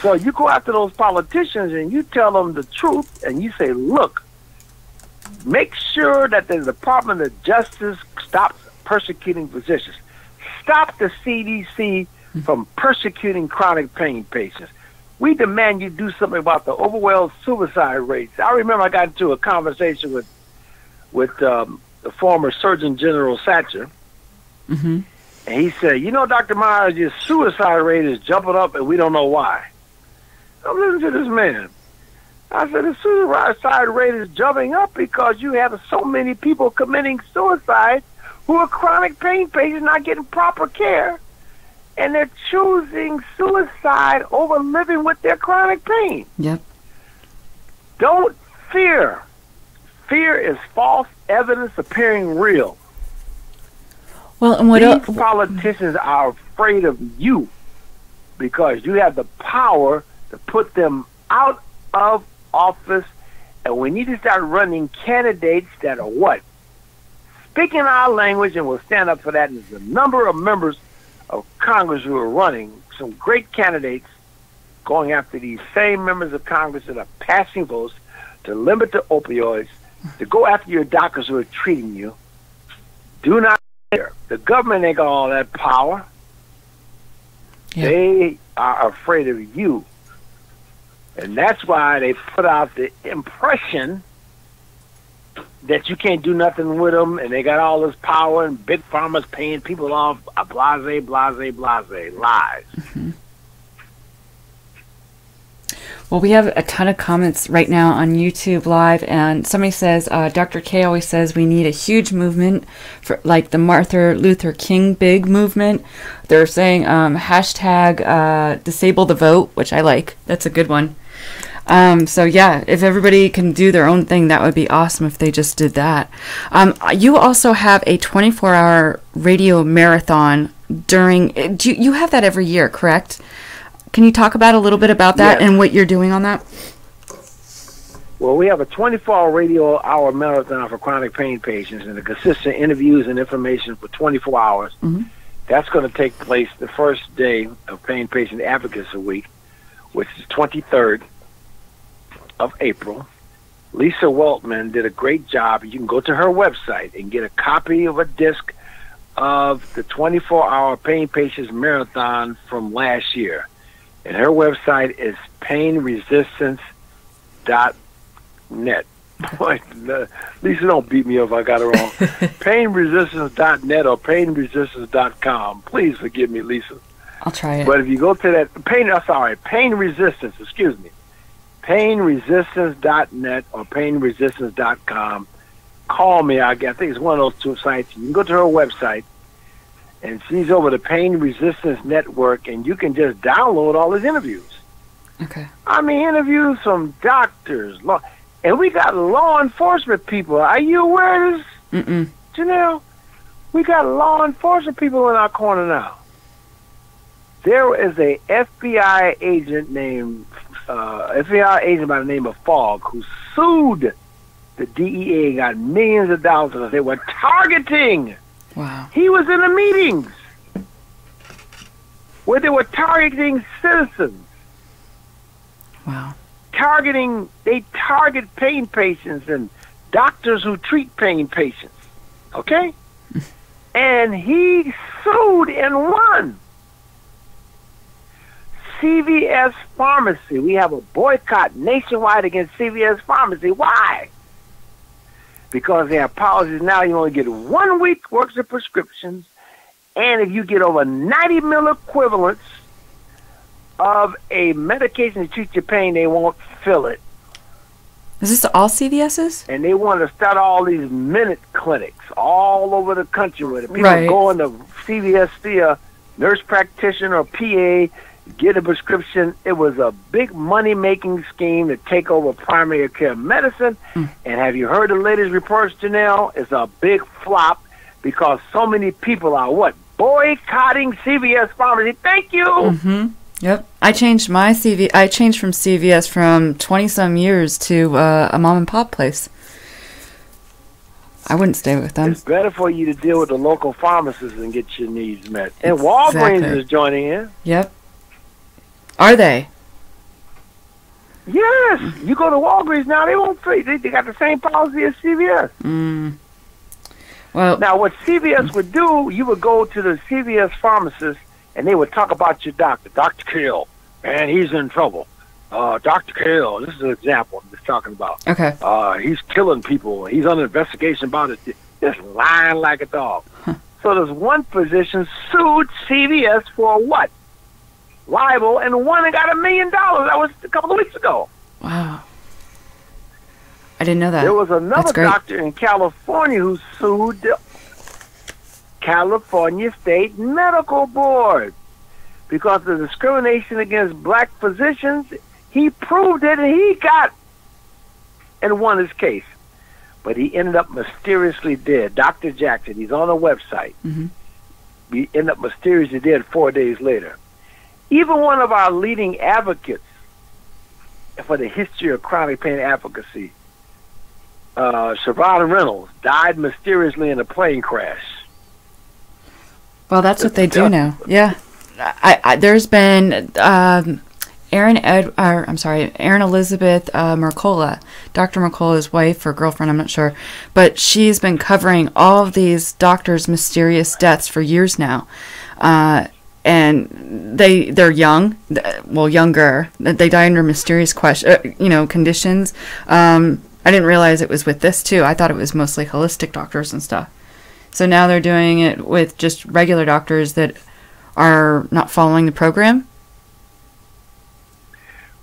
So you go after those politicians and you tell them the truth and you say, look, make sure that the Department of Justice stops persecuting physicians. Stop the CDC from persecuting chronic pain patients. We demand you do something about the overwhelming suicide rates. I remember I got into a conversation with the former Surgeon General Satcher. Mm-hmm. And he said, you know, Dr. Myers, your suicide rate is jumping up and we don't know why. I'm listening to this man. I said, the suicide rate is jumping up because you have so many people committing suicide who are chronic pain patients not getting proper care. And they're choosing suicide over living with their chronic pain. Yep. Don't fear. Fear is false evidence appearing real. Well, and These politicians are afraid of you because you have the power to put them out of office, and we need to start running candidates that are what? Speaking our language, and we'll stand up for that. And there's a number of members of Congress who are running, some great candidates going after these same members of Congress that are passing votes to limit the opioids, to go after your doctors who are treating you. Do not care. The government ain't got all that power. Yeah. They are afraid of you. And that's why they put out the impression that you can't do nothing with them, and they got all this power, and big pharma's paying people off, blase, blase, blase, lies. Mm-hmm. Well, we have a ton of comments right now on YouTube Live, and somebody says, Dr. K always says we need a huge movement, for like the Martin Luther King big movement. They're saying hashtag disable the vote, which I like. That's a good one. So yeah, if everybody can do their own thing, that would be awesome if they just did that. You also have a 24-hour radio marathon during, you have that every year, correct? Can you talk about a little bit about that and what you're doing on that? Well, we have a 24-hour radio hour marathon for chronic pain patients, and it consists of interviews and information for 24 hours. Mm-hmm. That's going to take place the first day of Pain Patient Advocacy Week, which is 23rd of April. Lisa Weltman did a great job. You can go to her website and get a copy of a disc of the 24-hour Pain Patients Marathon from last year. And her website is painresistance.net. Lisa, don't beat me if I got it wrong. painresistance.net or painresistance.com. Please forgive me, Lisa. I'll try it. But if you go to that, pain resistance, excuse me, painresistance.net or painresistance.com. Call me. I think it's one of those two sites. You can go to her website, and she's over the Pain Resistance Network, and you can just download all his interviews. Okay. I mean, interviews from doctors, and we got law enforcement people. Are you aware of this, Janelle? We got law enforcement people in our corner now. There is a FBI agent by the name of Fogg who sued the DEA and got millions of dollars because they were targeting. Wow. He was in the meetings where they were targeting citizens. Wow. They target pain patients and doctors who treat pain patients. Okay? And he sued and won. CVS Pharmacy. We have a boycott nationwide against CVS Pharmacy. Why? Because they have policies now. You only get 1 week worth of prescriptions, and if you get over 90 mil equivalents of a medication to treat your pain, they won't fill it. Is this all CVS's? And they want to start all these minute clinics all over the country where the people go into CVS, see a nurse practitioner or PA, get a prescription. It was a big money-making scheme to take over primary care medicine. And have you heard the latest reports, Janelle? It's a big flop because so many people are boycotting CVS Pharmacy. Thank you. Mm-hmm. Yep. I changed from CVS from 20-some years to a mom-and-pop place. I wouldn't stay with them. It's better for you to deal with the local pharmacists and get your needs met. And Walgreens is joining in. Yep. Are they? Yes. You go to Walgreens now, they won't pay. They got the same policy as CVS. Well, now, what CVS would do, you would go to the CVS pharmacist, and they would talk about your doctor. Dr. Kill, man, he's in trouble. Dr. Kill, this is an example I'm just talking about. Okay. He's killing people. He's under investigation about it. Just lying like a dog. So there's one physician sued CVS for what? Libel, and won and got $1 million. That was a couple of weeks ago. Wow. I didn't know that. There was another doctor in California who sued the California State Medical Board because of discrimination against black physicians. He proved it, and he got and won his case. But he ended up mysteriously dead. Dr. Jackson, he's on a website. He ended up mysteriously dead 4 days later. Even one of our leading advocates for the history of chronic pain advocacy, Siobhan Reynolds, died mysteriously in a plane crash. Well, that's what they do now. Yeah. There's been Erin Elizabeth Mercola, Dr. Mercola's wife or girlfriend, I'm not sure, but she's been covering all of these doctors' mysterious deaths for years now. And they're young, well, younger. They die under mysterious conditions. I didn't realize it was with this too. I thought it was mostly holistic doctors and stuff. So now they're doing it with just regular doctors that are not following the program.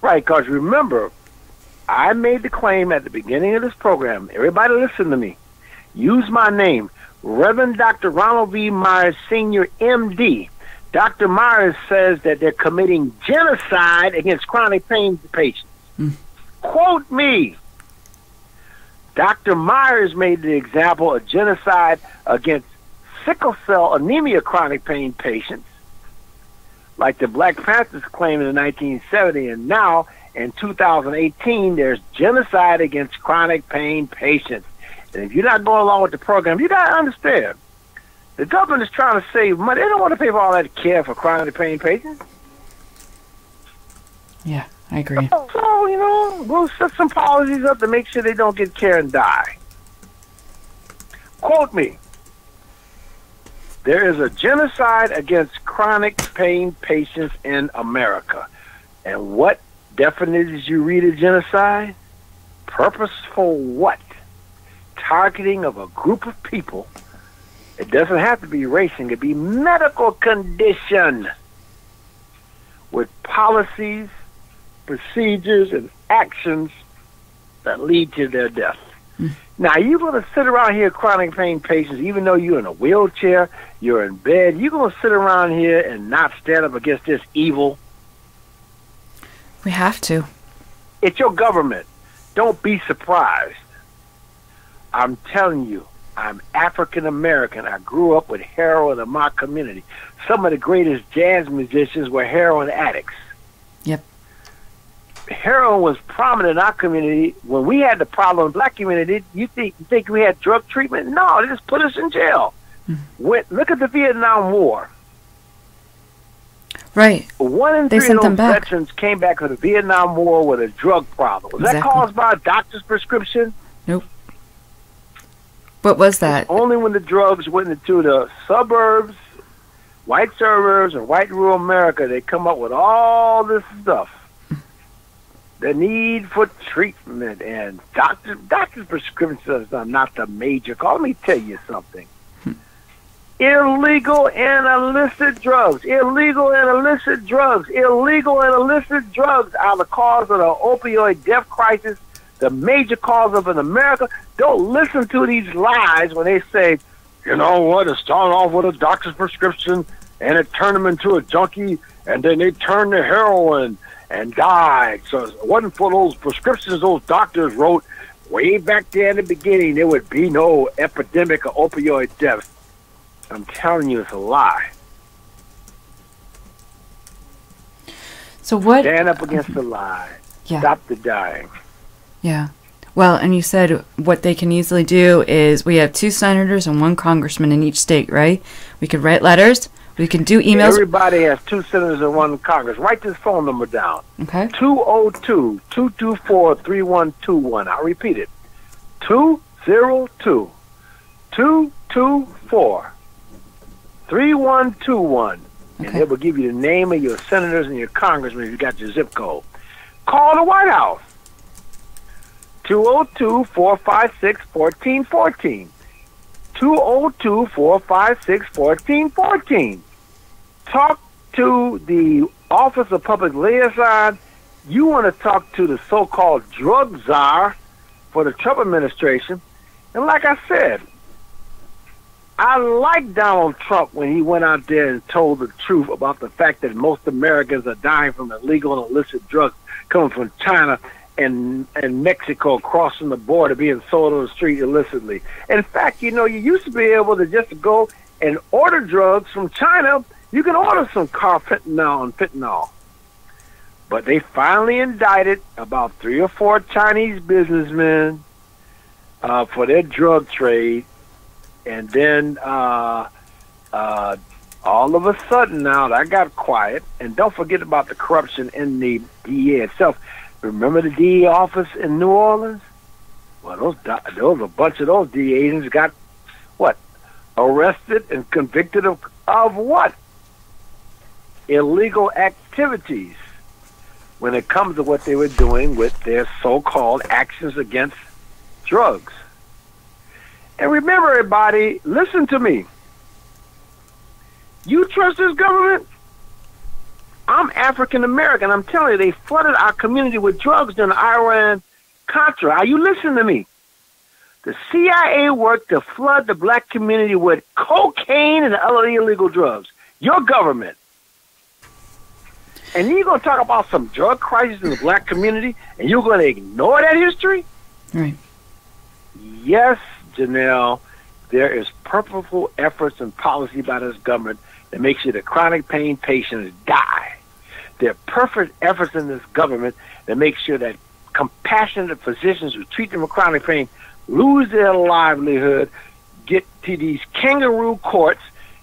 Right, because remember, I made the claim at the beginning of this program. Everybody listen to me. Use my name, Reverend Dr. Ronald V. Myers, Sr., M.D. Dr. Myers says that they're committing genocide against chronic pain patients. Quote me. Dr. Myers made the example of genocide against sickle cell anemia chronic pain patients, like the Black Panthers claimed in 1970, and now in 2018 there's genocide against chronic pain patients. And if you're not going along with the program, you got to understand, the government is trying to save money. They don't want to pay for all that care for chronic pain patients. Yeah, I agree. So, we'll set some policies up to make sure they don't get care and die. Quote me. There is a genocide against chronic pain patients in America. And what definition did you read of genocide? Purposeful what? Targeting of a group of people. It doesn't have to be race, it could be medical condition with policies, procedures, and actions that lead to their death. Now, you're going to sit around here, chronic pain patients, even though you're in a wheelchair, you're in bed, you're going to sit around here and not stand up against this evil? We have to. It's your government. Don't be surprised. I'm telling you, I'm African American. I grew up with heroin in my community. Some of the greatest jazz musicians were heroin addicts. Yep. Heroin was prominent in our community. When we had the problem in the black community, you think we had drug treatment? No, they just put us in jail. Look at the Vietnam War. Right. 1 in 3 of those veterans came back from the Vietnam War with a drug problem. Was that caused by a doctor's prescription? Nope. What was that? Only when the drugs went into the suburbs, white suburbs, and white rural America, they come up with all this stuff. The need for treatment and doctor's prescriptions are not the major cause. Let me tell you something. Illegal and illicit drugs. Illegal and illicit drugs. Illegal and illicit drugs are the cause of the opioid death crisis, the major cause of it in America. Don't listen to these lies when they say, you know what, it started off with a doctor's prescription and it turned them into a junkie and then they turned to heroin and died. So if it wasn't for those prescriptions those doctors wrote way back there in the beginning, there would be no epidemic of opioid deaths. I'm telling you, it's a lie. So what? Stand up against the lie. Yeah. Stop the dying. Yeah. Well, and you said what they can easily do is we have 2 senators and 1 congressman in each state, right? We could write letters. We can do emails. Everybody has 2 senators and 1 Congress. Write this phone number down. Okay. 202-224-3121. I'll repeat it. 202-224-3121. And Okay. it will give you the name of your senators and your congressmen if you got your zip code. Call the White House. 202-456-1414. 202-456-1414. Talk to the Office of Public Liaison. You want to talk to the so-called drug czar for the Trump administration. And like I said, I like Donald Trump when he went out there and told the truth about the fact that most Americans are dying from illegal and illicit drugs coming from China and Mexico, crossing the border, being sold on the street illicitly. In fact, you used to be able to just go and order drugs from China. You can order some carfentanil and fentanyl. But they finally indicted about 3 or 4 Chinese businessmen for their drug trade. And then All of a sudden now, that got quiet. And don't forget about the corruption in the DEA itself. Remember the DEA office in New Orleans? Well, those a bunch of those DEA agents got, what, arrested and convicted of what? Illegal activities when it comes to what they were doing with their so-called actions against drugs. And remember, everybody, listen to me. You trust this government? I'm African American. I'm telling you, they flooded our community with drugs during the Iran-Contra. Are you listening to me? The CIA worked to flood the black community with cocaine and other illegal drugs. Your government. And you're going to talk about some drug crisis in the black community, and you're going to ignore that history? Right. Yes, Janelle, there is purposeful efforts and policy by this government that makes sure the chronic pain patients die. There are perfect efforts in this government that make sure that compassionate physicians who treat them with chronic pain lose their livelihood, get to these kangaroo courts,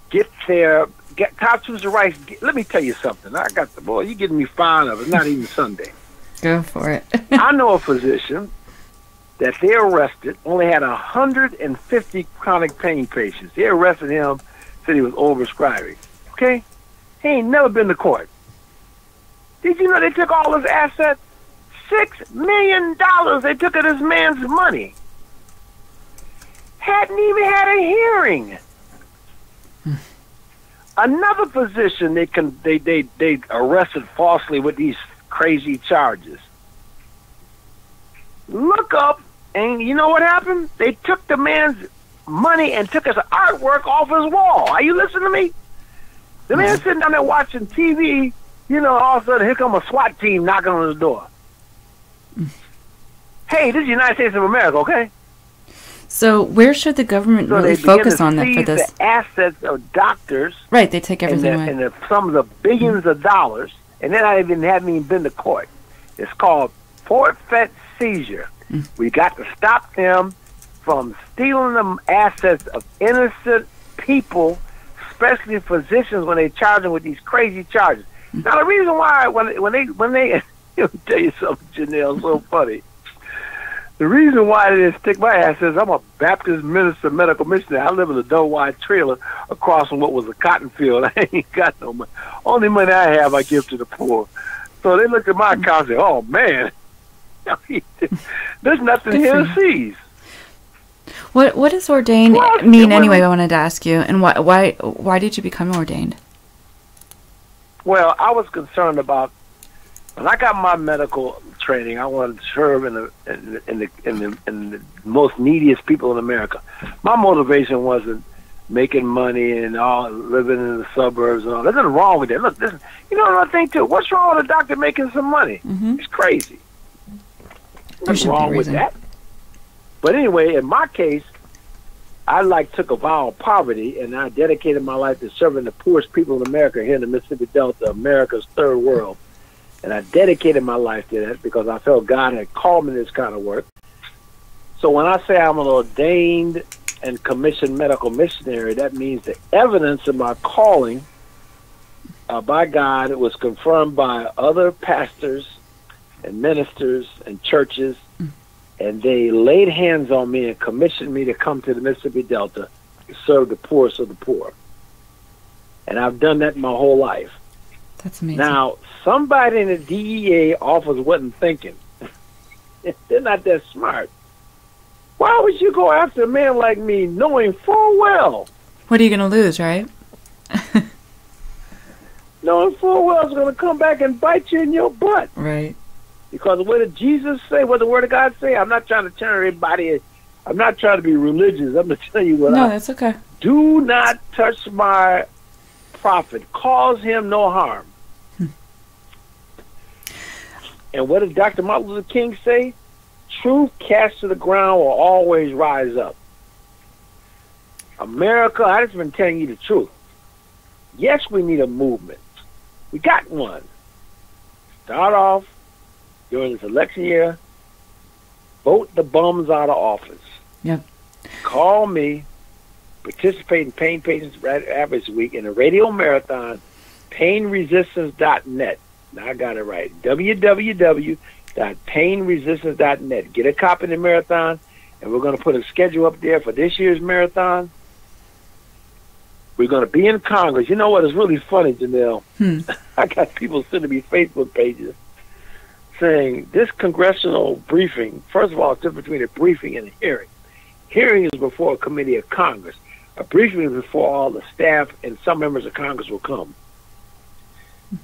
get constitutional rights. Let me tell you something. I got the boy. You're getting me fine of it. Not even Sunday. Go for it. I know a physician that they arrested, only had 150 chronic pain patients. They arrested him, said he was overprescribing. Okay? He ain't never been to court. Did you know they took all his assets? $6 million they took of this man's money. Hadn't even had a hearing. Another physician they arrested falsely with these crazy charges. Look up, and you know what happened? They took the man's money and took his artwork off his wall. Are you listening to me? The man's sitting down there watching TV, you know, all of a sudden here come a SWAT team knocking on his door. Hey, this is the United States of America, okay? So where should the government really focus on that for this? The assets of doctors. Right, they take everything away. And some of the billions of dollars, and then haven't even been to court. It's called forfeit seizure. We got to stop them from stealing the assets of innocent people, especially physicians when they charge them with these crazy charges. Now the reason why when they let me tell you something, Janelle, so funny. The reason why they didn't stick my ass is I'm a Baptist minister, medical missionary. I live in a double-wide trailer across from what was a cotton field. I ain't got no money. Only money I have, I give to the poor. So they looked at my account and said, "Oh man, there's nothing here to seize." What does ordained mean anyway? I wanted to ask you, and why did you become ordained? Well, I was concerned about when I got my medical training. I wanted to serve in the most neediest people in America. My motivation wasn't making money and all living in the suburbs and all. There's nothing wrong with that. Look, listen, you know what I think too? What's wrong with a doctor making some money? It's crazy. What's wrong with that? But anyway, in my case, I took a vow of poverty, and I dedicated my life to serving the poorest people in America here in the Mississippi Delta, America's third world. And I dedicated my life to that because I felt God had called me to this kind of work. So when I say I'm an ordained and commissioned medical missionary, that means the evidence of my calling by God was confirmed by other pastors and ministers and churches, and they laid hands on me and commissioned me to come to the Mississippi Delta to serve the poorest of the poor. And I've done that my whole life. That's amazing. Now, somebody in the DEA office wasn't thinking. They're not that smart. Why would you go after a man like me knowing full well? What are you going to lose, right? Knowing full well it's going to come back and bite you in your butt. Right. Because what did Jesus say? What the Word of God say? I'm not trying to turn everybody. I'm not trying to be religious. I'm going to tell you what. No, that's okay. Do not touch my prophet. Cause him no harm. And what did Dr. Martin Luther King say? Truth cast to the ground will always rise up. America, I just been telling you the truth. Yes, we need a movement. We got one. Start off during this election year. Vote the bums out of office. Yep. Call me. participate in Pain Patients Advocacy Week in a radio marathon, painresistance.net. Now I got it right. www.painresistance.net. Get a copy of the marathon, and we're going to put a schedule up there for this year's marathon. We're going to be in Congress. You know what is really funny, Janelle? I got people sending me Facebook pages saying this congressional briefing, first of all, it's different between a briefing and a hearing. Hearing is before a committee of Congress. A briefing is before all the staff and some members of Congress will come.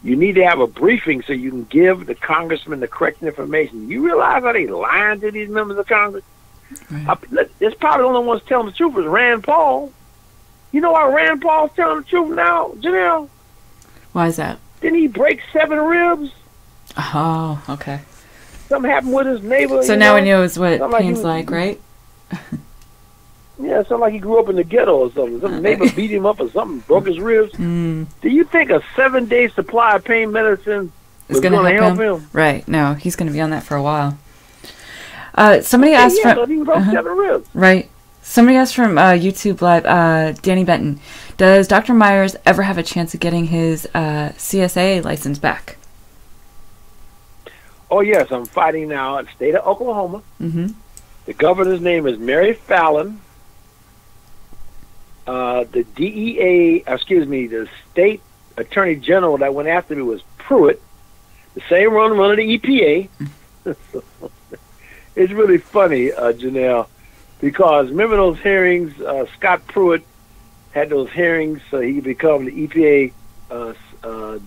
You need to have a briefing so you can give the congressman the correct information. You realize how they lying to these members of Congress? Right. This probably the only one's telling the truth is Rand Paul. You know why Rand Paul's telling the truth now, Janelle? Why is that? Didn't he break 7 ribs? Oh, okay. Something happened with his neighbor. So now he knows what pain's like, right? Yeah, it sounded like he grew up in the ghetto or something. Some neighbor beat him up or something, broke his ribs. Do you think a 7-day supply of pain medicine is going to help him? Right. No, he's going to be on that for a while. Somebody asked from... he broke 7 ribs. Right. Somebody asked from YouTube Live, Danny Benton, does Dr. Myers ever have a chance of getting his CSA license back? Oh, yes. I'm fighting now in the state of Oklahoma. The governor's name is Mary Fallon. The the state attorney general that went after me was Pruitt, the same one running the EPA. It's really funny, Janelle, because remember those hearings, Scott Pruitt had those hearings so he could become the EPA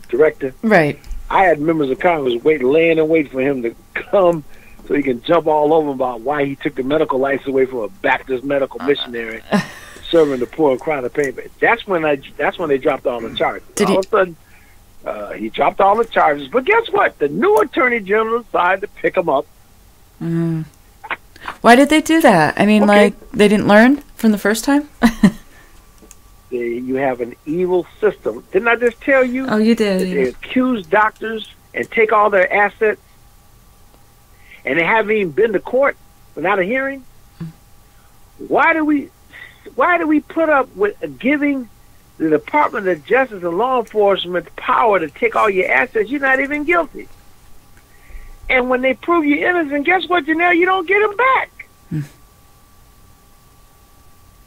director. Right. I had members of Congress laying in wait for him to come so he can jump all over him about why he took the medical license away from a Baptist medical missionary serving the poor and chronic pain. That's when they dropped all the charges. All of a sudden, he dropped all the charges. But guess what? The new attorney general decided to pick him up. Why did they do that? I mean, like, they didn't learn from the first time? You have an evil system. Didn't I just tell you? Oh, you did. They accuse doctors and take all their assets, and they haven't even been to court without a hearing. Why do we put up with giving the Department of Justice and law enforcement power to take all your assets? You're not even guilty. And when they prove you're innocent, guess what, Janelle? You don't get them back.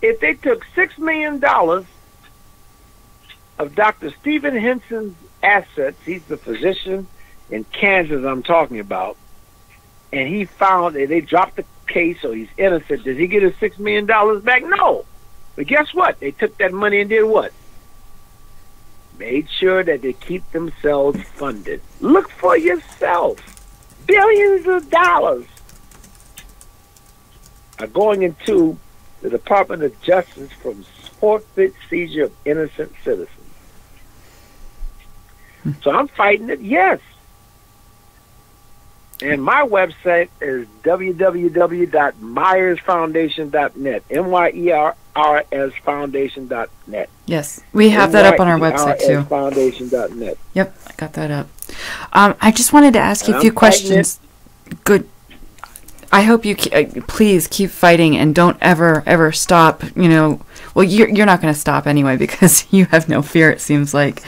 If they took $6 million of Dr. Stephen Henson's assets, he's the physician in Kansas I'm talking about, and he found that they dropped the case, so he's innocent. Does he get his $6 million back? No. But guess what? They took that money and did what? Made sure that they keep themselves funded. Look for yourself. Billions of dollars are going into the Department of Justice from forfeit seizure of innocent citizens. So I'm fighting it, yes. And my website is www.myersfoundation.net, MYERS Yes, we have that up on our website too. Foundation.net. Yep, I got that up. I just wanted to ask you a few questions. Good. I hope you please keep fighting and don't ever stop. You know, well, you're not going to stop anyway because you have no fear. It seems like,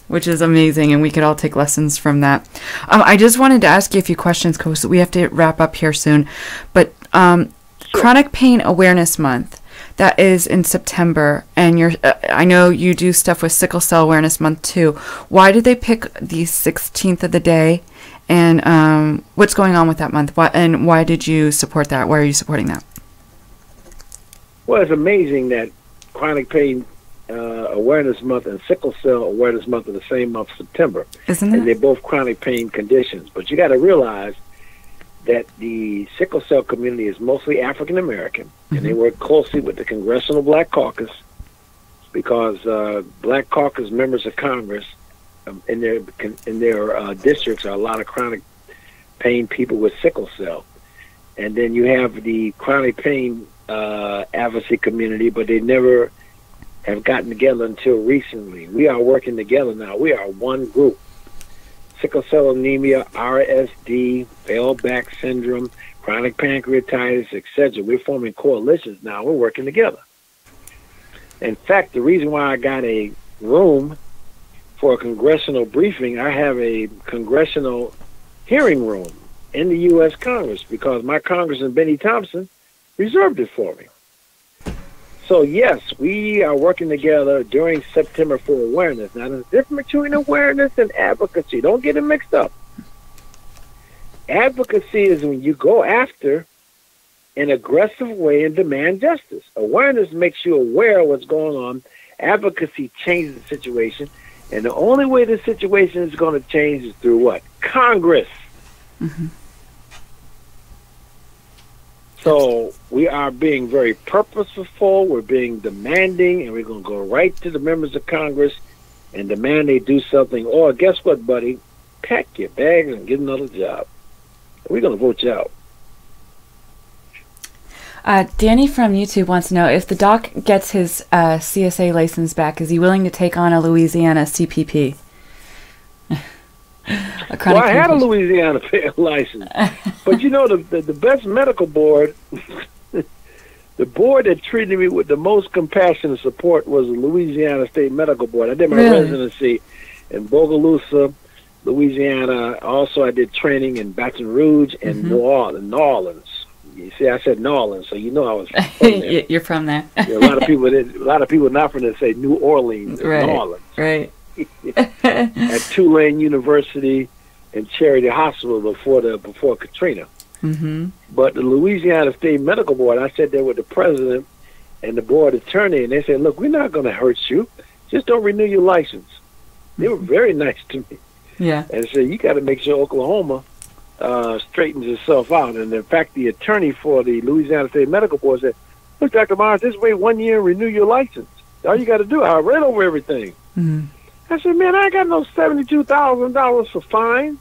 which is amazing, and we could all take lessons from that. I just wanted to ask you a few questions because we have to wrap up here soon. But sure. Chronic Pain Awareness Month, that is in September, and I know you do stuff with Sickle Cell Awareness Month too. Why did they pick the 16th of the day? And what's going on with that month? Why did you support that? Why are you supporting that? Well, it's amazing that Chronic Pain Awareness Month and Sickle Cell Awareness Month are the same month, September. Isn't it? And they're both chronic pain conditions. But you got to realize that the sickle cell community is mostly African American, and they work closely with the Congressional Black Caucus because Black Caucus members of Congress in their districts are a lot of chronic pain people with sickle cell. And then you have the chronic pain advocacy community, but they never have gotten together until recently. We are working together now. We are one group. Sickle cell anemia, RSD, failed back syndrome, chronic pancreatitis, etc. We're forming coalitions now. We're working together. In fact, the reason why I got a room for a congressional briefing, I have a congressional hearing room in the U.S. Congress because my Congressman Benny Thompson reserved it for me. So, yes, we are working together during September for awareness. Now, there's a difference between awareness and advocacy. Don't get it mixed up. Advocacy is when you go after an aggressive way and demand justice. Awareness makes you aware of what's going on. Advocacy changes the situation. And the only way the situation is going to change is through what? Congress. Mm-hmm. So we are being very purposeful. We're being demanding, and we're going to go right to the members of Congress and demand they do something. Or guess what, buddy? Pack your bags and get another job. We're going to vote you out. Danny from YouTube wants to know if the doc gets his CSA license back, is he willing to take on a Louisiana CPP? Well, I had a Louisiana license, but you know the best medical board, the board that treated me with the most compassion and support was the Louisiana State Medical Board. I did my residency in Bogalusa, Louisiana. Also, I did training in Baton Rouge and New Orleans. You see, I said New Orleans, so you know I was from there. You're from there. Yeah, a lot of people not from there say New Orleans, right. New Orleans. Right. At Tulane University and Charity Hospital before Katrina. Mm-hmm. But the Louisiana State Medical Board, I sat there with the president and the board attorney, and they said, "Look, we're not going to hurt you. Just don't renew your license." They were very nice to me. Yeah. And said, "You got to make sure Oklahoma straightens itself out." And in fact, the attorney for the Louisiana State Medical Board said, "Look, Dr. Myers, just wait 1 year and renew your license. All you got to do." I read over everything. Mm-hmm. I said, "Man, I ain't got no $72,000 for fine."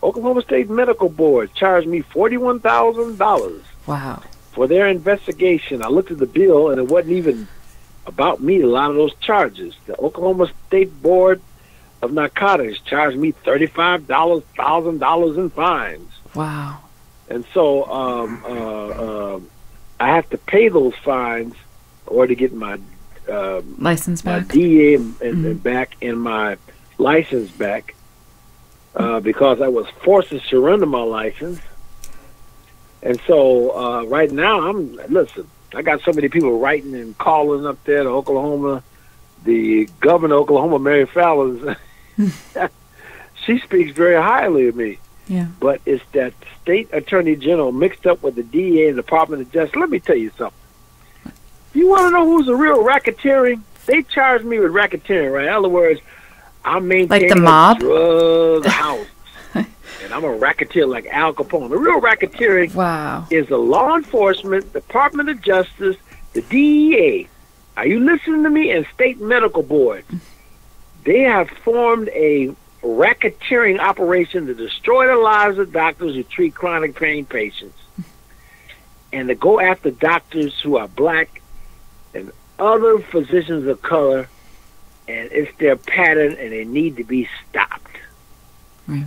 Oklahoma State Medical Board charged me $41,000. Wow. For their investigation. I looked at the bill, and it wasn't even about me, a lot of those charges. The Oklahoma State Board of Narcotics charged me $35,000 in fines. Wow. And so I have to pay those fines or to get my license back, my DA and back, and my license back, because I was forced to surrender my license. And so right now, I got so many people writing and calling up there to Oklahoma. The governor of Oklahoma, Mary Fallon, she speaks very highly of me. Yeah. But it's that state attorney general mixed up with the DA and the Department of Justice. Let me tell you something. You want to know who's a real racketeering? They charge me with racketeering, right? In other words, I'm maintaining like the mob? a drug house. And I'm a racketeer like Al Capone. The real racketeering is the law enforcement, Department of Justice, the DEA. Are you listening to me? And State Medical Board. They have formed a racketeering operation to destroy the lives of doctors who treat chronic pain patients, and to go after doctors who are black and other physicians of color, and it's their pattern, and they need to be stopped. Right.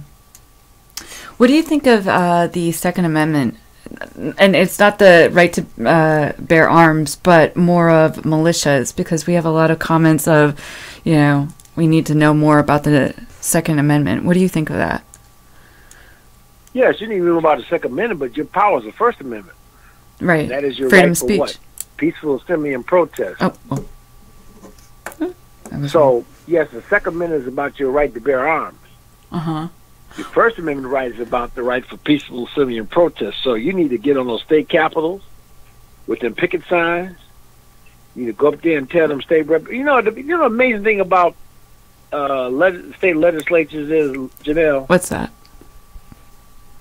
What do you think of the Second Amendment? And it's not the right to bear arms, but more of militias, because we have a lot of comments of, we need to know more about the Second Amendment. What do you think of that? Yes, you need to know about the Second Amendment, but your power is the First Amendment. Right. And that is your freedom right of for speech. What? Peaceful assembly and protest. Oh. So, yes, the Second Amendment is about your right to bear arms. Uh-huh. The First Amendment right is about the right for peaceful assembly and protest. So you need to get on those state capitals with them picket signs. You need to go up there and tell them state rep. The amazing thing about state legislatures is, Janelle. What's that?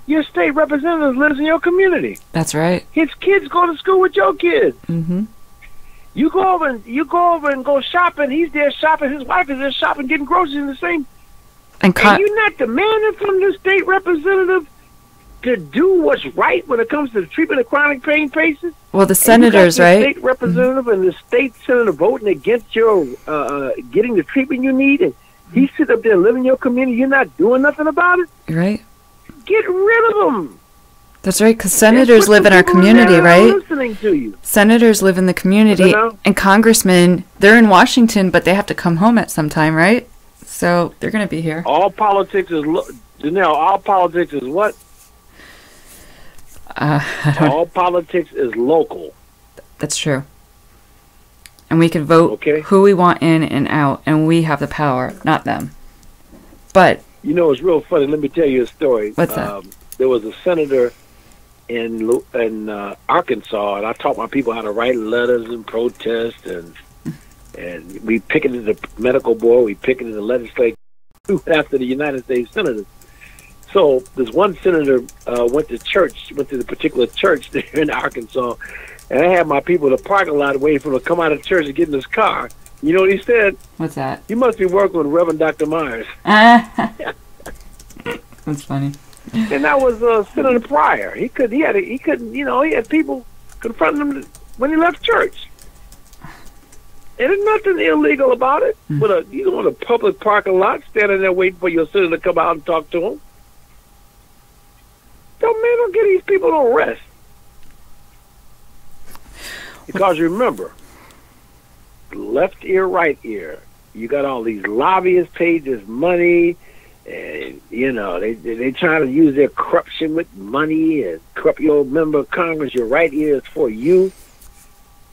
Your state representative lives in your community. That's right. His kids go to school with your kids. Mm-hmm. You go over and go shopping. He's there shopping. His wife is there shopping, getting groceries in the same. And you're not demanding from the state representative to do what's right when it comes to the treatment of chronic pain patients? Well, the senators, right? The state representative and the state senator voting against your getting the treatment you need, and he sit up there living in your community. You're not doing nothing about it. Right. Get rid of them. That's right, because senators live in our community, right? Listening to you. Senators live in the community, and congressmen, they're in Washington, but they have to come home at some time, right? So they're going to be here. All politics is, Janelle, all politics is what? All politics is local. That's true. And we can vote who we want in and out, and we have the power, not them. But you know, it's real funny. Let me tell you a story. What's that? There was a senator in Arkansas, and I taught my people how to write letters and protest, and we picketed the medical board, we picketed the legislature after the United States senators. So this one senator went to the particular church there in Arkansas, and I had my people in the parking lot waiting for him to come out of church and get in his car. You know what he said? What's that? You must be working with Reverend Dr. Myers. That's funny. And that was Senator Pryor. He had people confronting him when he left church. And there's nothing illegal about it. You don't want a public parking lot standing there waiting for your senator to come out and talk to him. Don't get these people no rest. Because remember, left ear, right ear. You got all these lobbyists paid this money, and they trying to use their corruption with money and corrupt your member of Congress. Your right ear is for you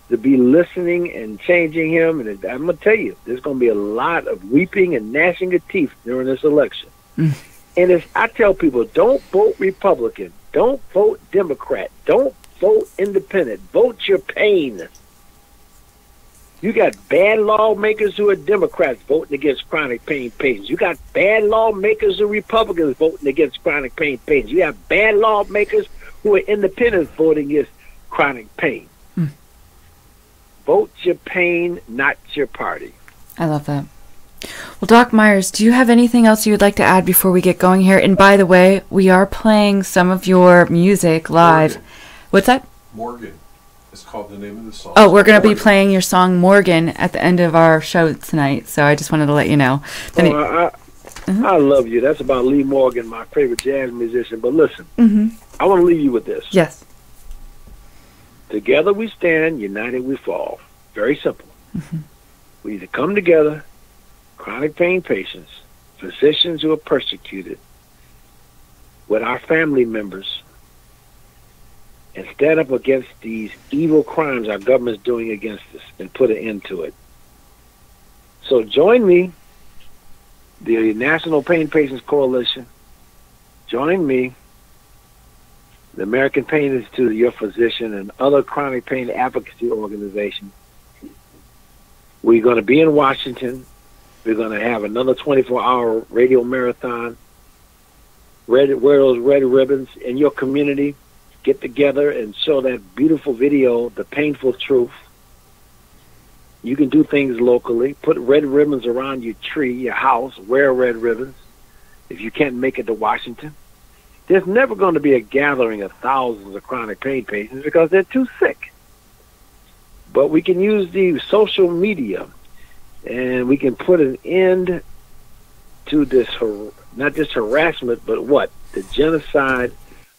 to be listening and changing him. And I'm gonna tell you, there's gonna be a lot of weeping and gnashing of teeth during this election. And I tell people, don't vote Republican, don't vote Democrat, don't vote Independent, vote your pain. You got bad lawmakers who are Democrats voting against chronic pain patients. You got bad lawmakers who are Republicans voting against chronic pain patients. You have bad lawmakers who are independents voting against chronic pain. Vote your pain, not your party. I love that. Well, Doc Myers, do you have anything else you would like to add before we get going here? And by the way, we are playing some of your music live. Morgan. What's that? Morgan. It's called the name of the song. Oh, we're going to be playing your song Morgan at the end of our show tonight, so I just wanted to let you know. I love you. That's about Lee Morgan, my favorite jazz musician. But listen, I want to leave you with this. Yes. Together we stand, united we fall. Very simple. We need to come together, chronic pain patients, physicians who are persecuted, with our family members, and stand up against these evil crimes our government's doing against us and put an end to it. So join me, the National Pain Patients Coalition. Join me, the American Pain Institute, your physician, and other chronic pain advocacy organizations. We're going to be in Washington. We're going to have another 24-hour radio marathon. Wear those red ribbons in your community. Get together and show that beautiful video, The Painful Truth. You can do things locally. Put red ribbons around your tree, your house. Wear red ribbons if you can't make it to Washington. There's never going to be a gathering of thousands of chronic pain patients because they're too sick. But we can use the social media, and we can put an end to this, not just harassment, but what? The genocide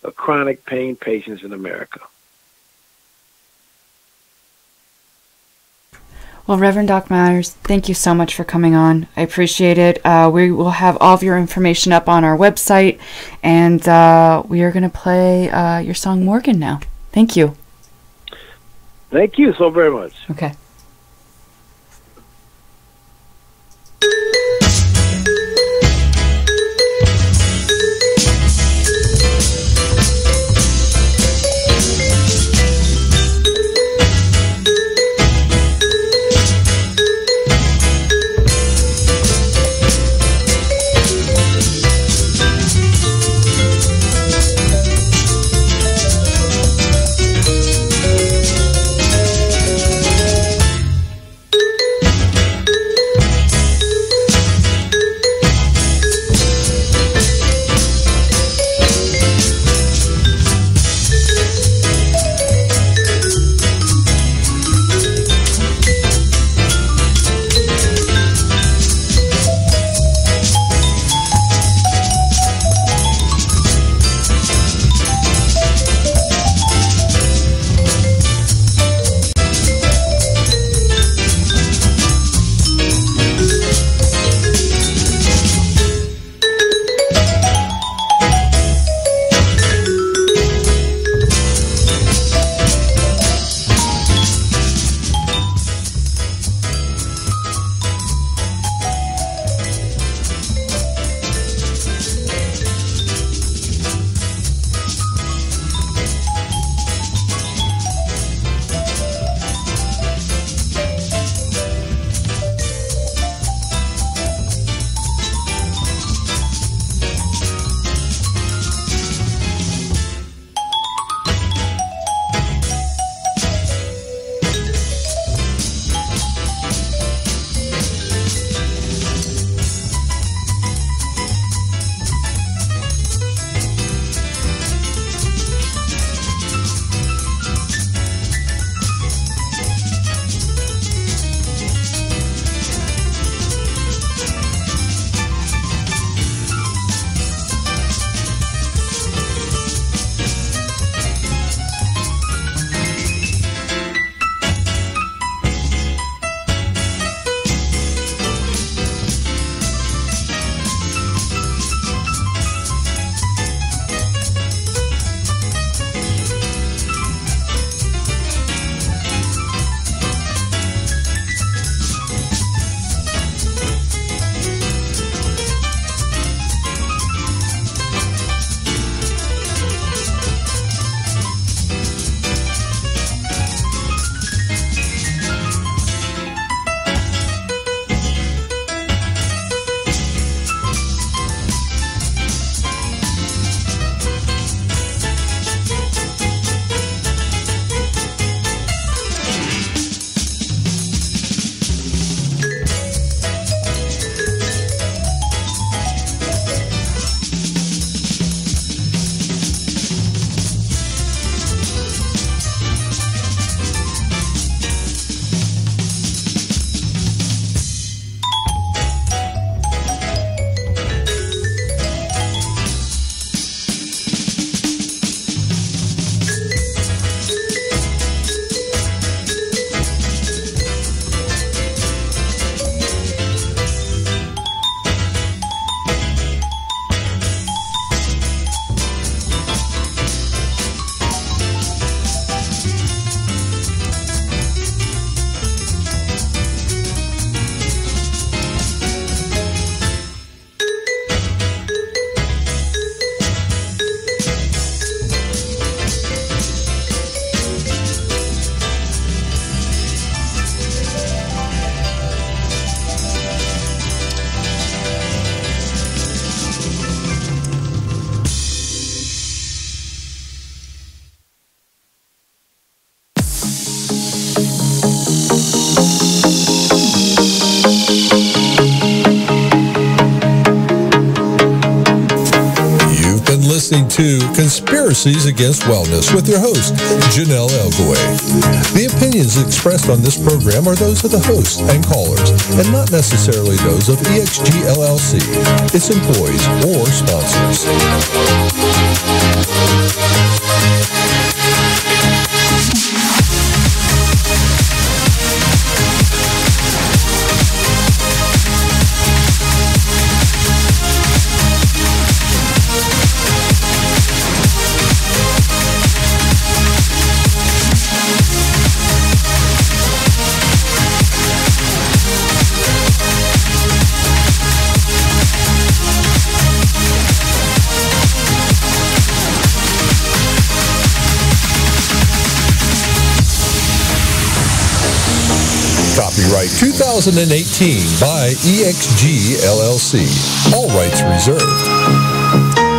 of chronic pain patients in America. Well, Reverend Doc Myers, thank you so much for coming on. I appreciate it. We will have all of your information up on our website, and we are going to play your song Morgan now. Thank you. Thank you so very much. Okay. Conspiracies Against Wellness with your host, Janelle Elgoway. The opinions expressed on this program are those of the host and callers, and not necessarily those of EXG LLC, its employees, or sponsors. Copyright 2018 by EXG LLC. All rights reserved.